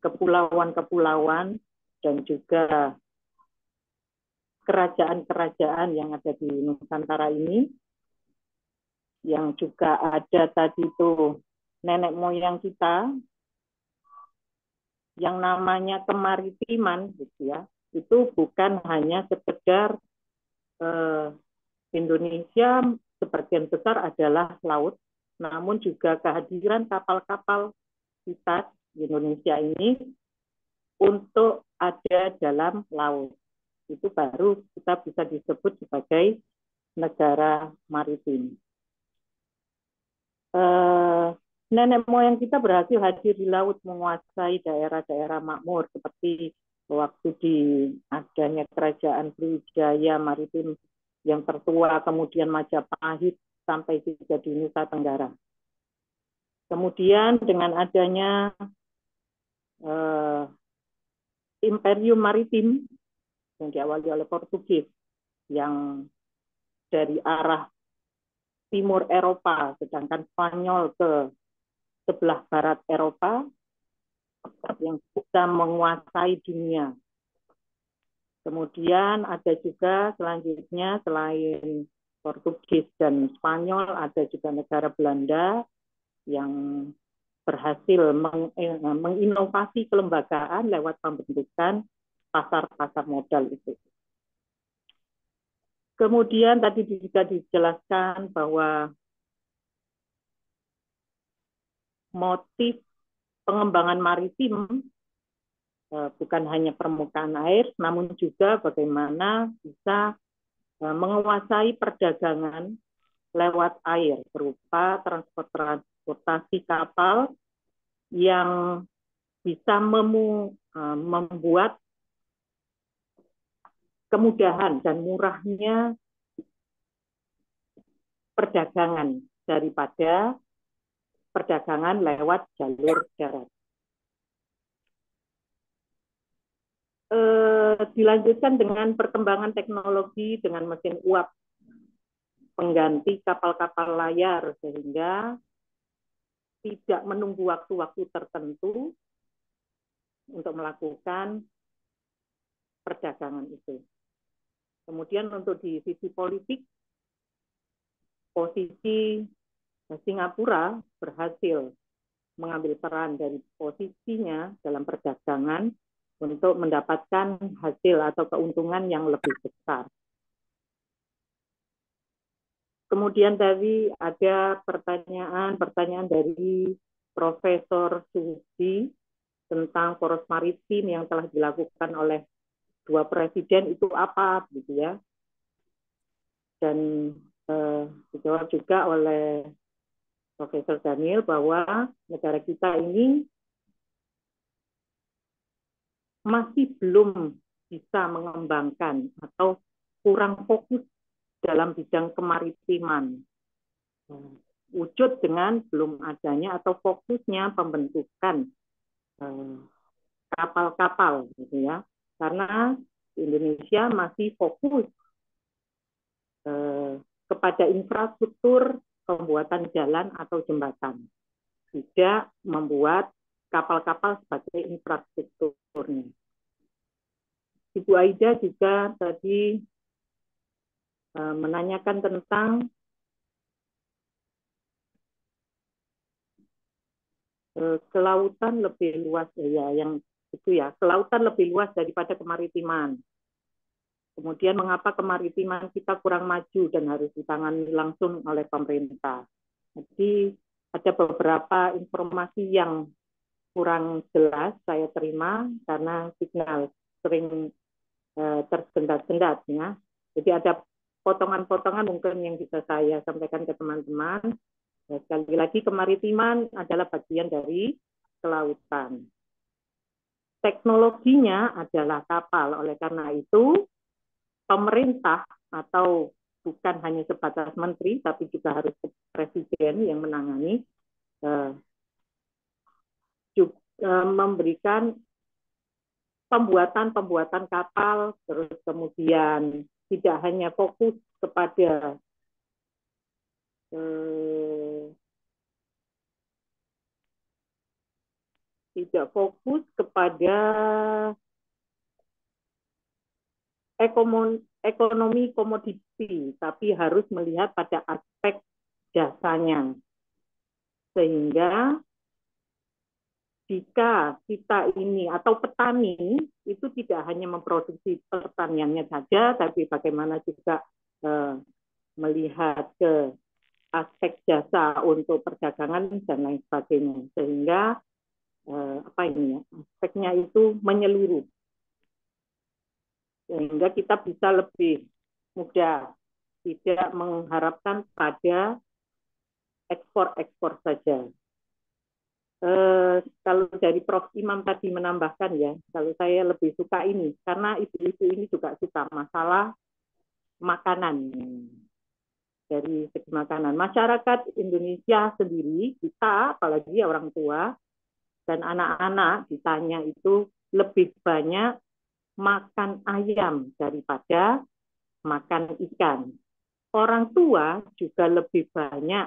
kepulauan-kepulauan dan juga kerajaan-kerajaan yang ada di Nusantara ini, yang juga ada tadi itu nenek moyang kita, yang namanya kemaritiman, gitu ya, itu bukan hanya sekedar Indonesia sebagian besar adalah laut, namun juga kehadiran kapal-kapal kita di Indonesia ini untuk ada dalam laut. Itu baru kita bisa disebut sebagai negara maritim. Nenek moyang kita berhasil hadir di laut, menguasai daerah-daerah makmur seperti waktu di adanya kerajaan Sriwijaya Maritim yang tertua, kemudian Majapahit sampai juga di Nusa Tenggara. Kemudian dengan adanya Imperium Maritim yang diawali oleh Portugis yang dari arah timur Eropa, sedangkan Spanyol ke sebelah barat Eropa yang bisa menguasai dunia. Kemudian ada juga selanjutnya selain Portugis dan Spanyol ada juga negara Belanda yang berhasil menginovasi kelembagaan lewat pembentukan pasar-pasar modal itu. Kemudian tadi juga dijelaskan bahwa motif pengembangan maritim bukan hanya permukaan air, namun juga bagaimana bisa menguasai perdagangan lewat air berupa transportasi kapal yang bisa membuat kemudahan dan murahnya perdagangan daripada perdagangan lewat jalur darat. Dilanjutkan dengan perkembangan teknologi dengan mesin uap pengganti kapal-kapal layar sehingga tidak menunggu waktu-waktu tertentu untuk melakukan perdagangan itu. Kemudian untuk di sisi politik, posisi Singapura berhasil mengambil peran dari posisinya dalam perdagangan untuk mendapatkan hasil atau keuntungan yang lebih besar. Kemudian tadi ada pertanyaan dari Profesor Susi tentang poros maritim yang telah dilakukan oleh 2 presiden itu apa, gitu ya. Dan dijawab juga oleh Profesor Daniel bahwa negara kita ini masih belum bisa mengembangkan atau kurang fokus dalam bidang kemaritiman. Wujud dengan belum adanya atau fokusnya pembentukan kapal-kapal, gitu ya. Karena Indonesia masih fokus kepada infrastruktur pembuatan jalan atau jembatan, tidak membuat kapal-kapal sebagai infrastrukturnya. Ibu Aida juga tadi menanyakan tentang kelautan lebih luas, ya, yang itu ya, kelautan lebih luas daripada kemaritiman. Kemudian mengapa kemaritiman kita kurang maju dan harus ditangani langsung oleh pemerintah. Jadi ada beberapa informasi yang kurang jelas saya terima karena signal sering tersendat-sendat, ya. Jadi ada potongan-potongan mungkin yang bisa saya sampaikan ke teman-teman. Ya, sekali lagi kemaritiman adalah bagian dari kelautan. Teknologinya adalah kapal. Oleh karena itu pemerintah atau bukan hanya sebatas menteri tapi juga harus presiden yang menangani memberikan pembuatan kapal, terus kemudian tidak hanya fokus kepada ekonomi komoditi, tapi harus melihat pada aspek jasanya. Sehingga jika kita ini atau petani itu tidak hanya memproduksi pertaniannya saja, tapi bagaimana juga melihat ke aspek jasa untuk perdagangan dan lain sebagainya. Sehingga aspeknya itu menyeluruh. Sehingga kita bisa lebih mudah, tidak mengharapkan pada ekspor-ekspor saja. Kalau dari Prof. Imam tadi menambahkan ya, kalau saya lebih suka ini, karena ibu-ibu ini juga suka masalah makanan. Dari segi makanan, masyarakat Indonesia sendiri, kita apalagi orang tua dan anak-anak ditanya itu lebih banyak makan ayam daripada makan ikan. Orang tua juga lebih banyak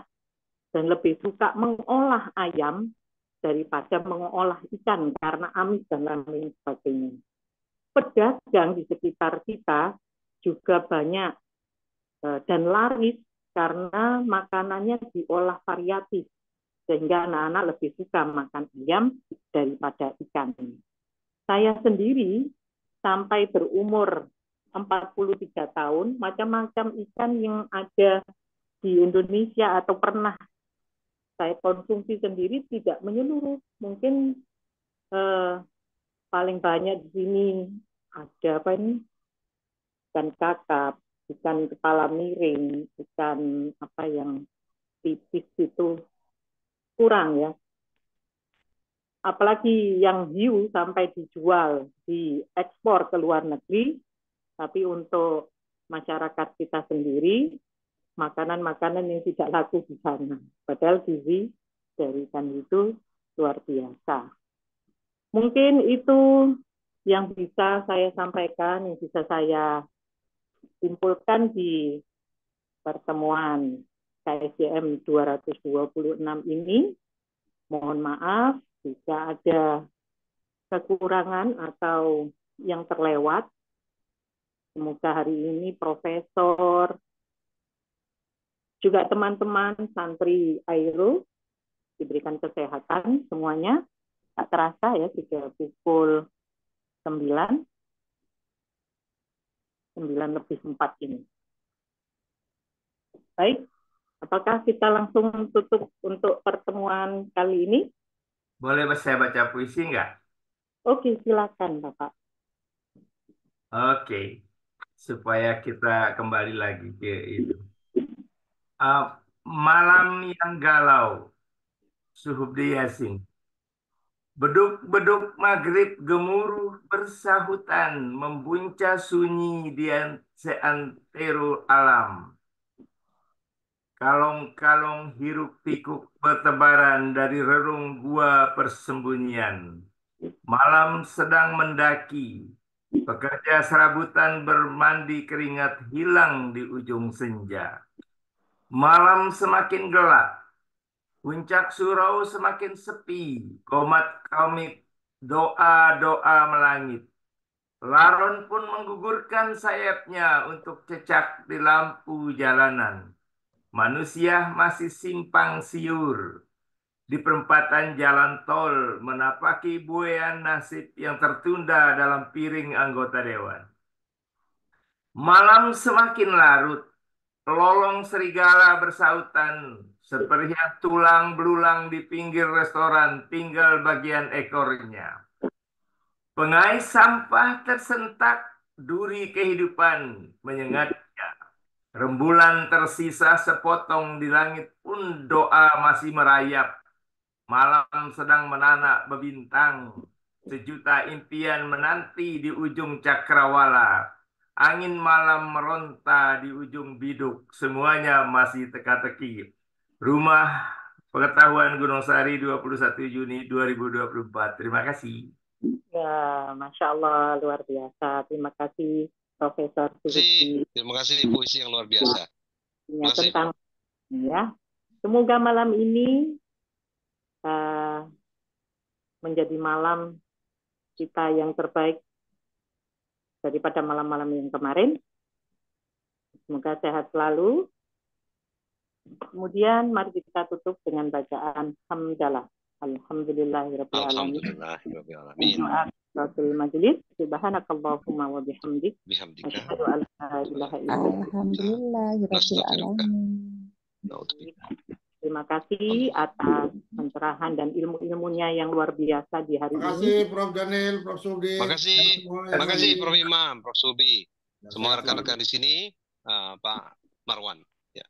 dan lebih suka mengolah ayam daripada mengolah ikan karena amis dan lain sebagainya. Pedagang di sekitar kita juga banyak dan laris karena makanannya diolah variatif, sehingga anak-anak lebih suka makan ayam daripada ikan. Saya sendiri sampai berumur 43 tahun, macam-macam ikan yang ada di Indonesia atau pernah saya konsumsi sendiri tidak menyeluruh. Mungkin paling banyak di sini ada apa ini? Ikan kakap, ikan kepala miring, ikan apa yang tipis itu kurang ya. Apalagi yang hiu sampai dijual, diekspor ke luar negeri, tapi untuk masyarakat kita sendiri makanan-makanan yang tidak laku di sana. Padahal gizi dari ikan itu luar biasa. Mungkin itu yang bisa saya sampaikan, yang bisa saya simpulkan di pertemuan KSJM 226 ini. Mohon maaf jika ada kekurangan atau yang terlewat. Semoga hari ini Profesor, juga teman-teman santri Airo diberikan kesehatan semuanya. Tak terasa ya, sudah pukul 9 lebih 4 ini. Baik, apakah kita langsung tutup untuk pertemuan kali ini? Boleh saya baca puisi nggak? Oke, silakan Bapak. Oke, supaya kita kembali lagi ke itu. Malam yang galau, Suhubdi Yasin. Beduk-beduk maghrib gemuruh bersahutan, membuncah sunyi di seantero alam. Kalong-kalong hiruk pikuk bertebaran dari relung gua persembunyian. Malam sedang mendaki, pekerja serabutan bermandi keringat hilang di ujung senja. Malam semakin gelap, puncak surau semakin sepi, komat kamit doa-doa melangit. Laron pun menggugurkan sayapnya untuk cecak di lampu jalanan. Manusia masih simpang siur di perempatan jalan tol, menapaki buayan nasib yang tertunda dalam piring anggota dewan. Malam semakin larut, lolong serigala bersautan, seperhias tulang belulang di pinggir restoran, tinggal bagian ekornya. Pengais sampah tersentak, duri kehidupan menyengatnya. Rembulan tersisa sepotong di langit pun doa masih merayap. Malam sedang menanak bebintang, sejuta impian menanti di ujung cakrawala. Angin malam meronta di ujung biduk, semuanya masih teka-teki. Rumah Pengetahuan Gunung Sari 21 Juni 2024. Terima kasih. Ya, Masya Allah, luar biasa. Terima kasih Profesor Suhubdi. Terima kasih puisi yang luar biasa. Ya, tentang ya. Semoga malam ini menjadi malam kita yang terbaik daripada malam-malam yang kemarin. Semoga sehat selalu. Kemudian mari kita tutup dengan bacaan hamdalah. Alhamdulillahirabbil alamin. Rasul Majlis, subhanakallahumma wa bihamdik, asyhadu an la ilaha illa anta, Alhamdulillahirabbil alamin. Terima kasih atas pencerahan dan ilmu-ilmunya yang luar biasa di hari ini. Terima kasih Prof. Daniel, Prof. Suhubdi. Terima kasih Prof. Imam, Prof. Suhubdi. Semua rekan-rekan di sini, Pak Marwan. Ya,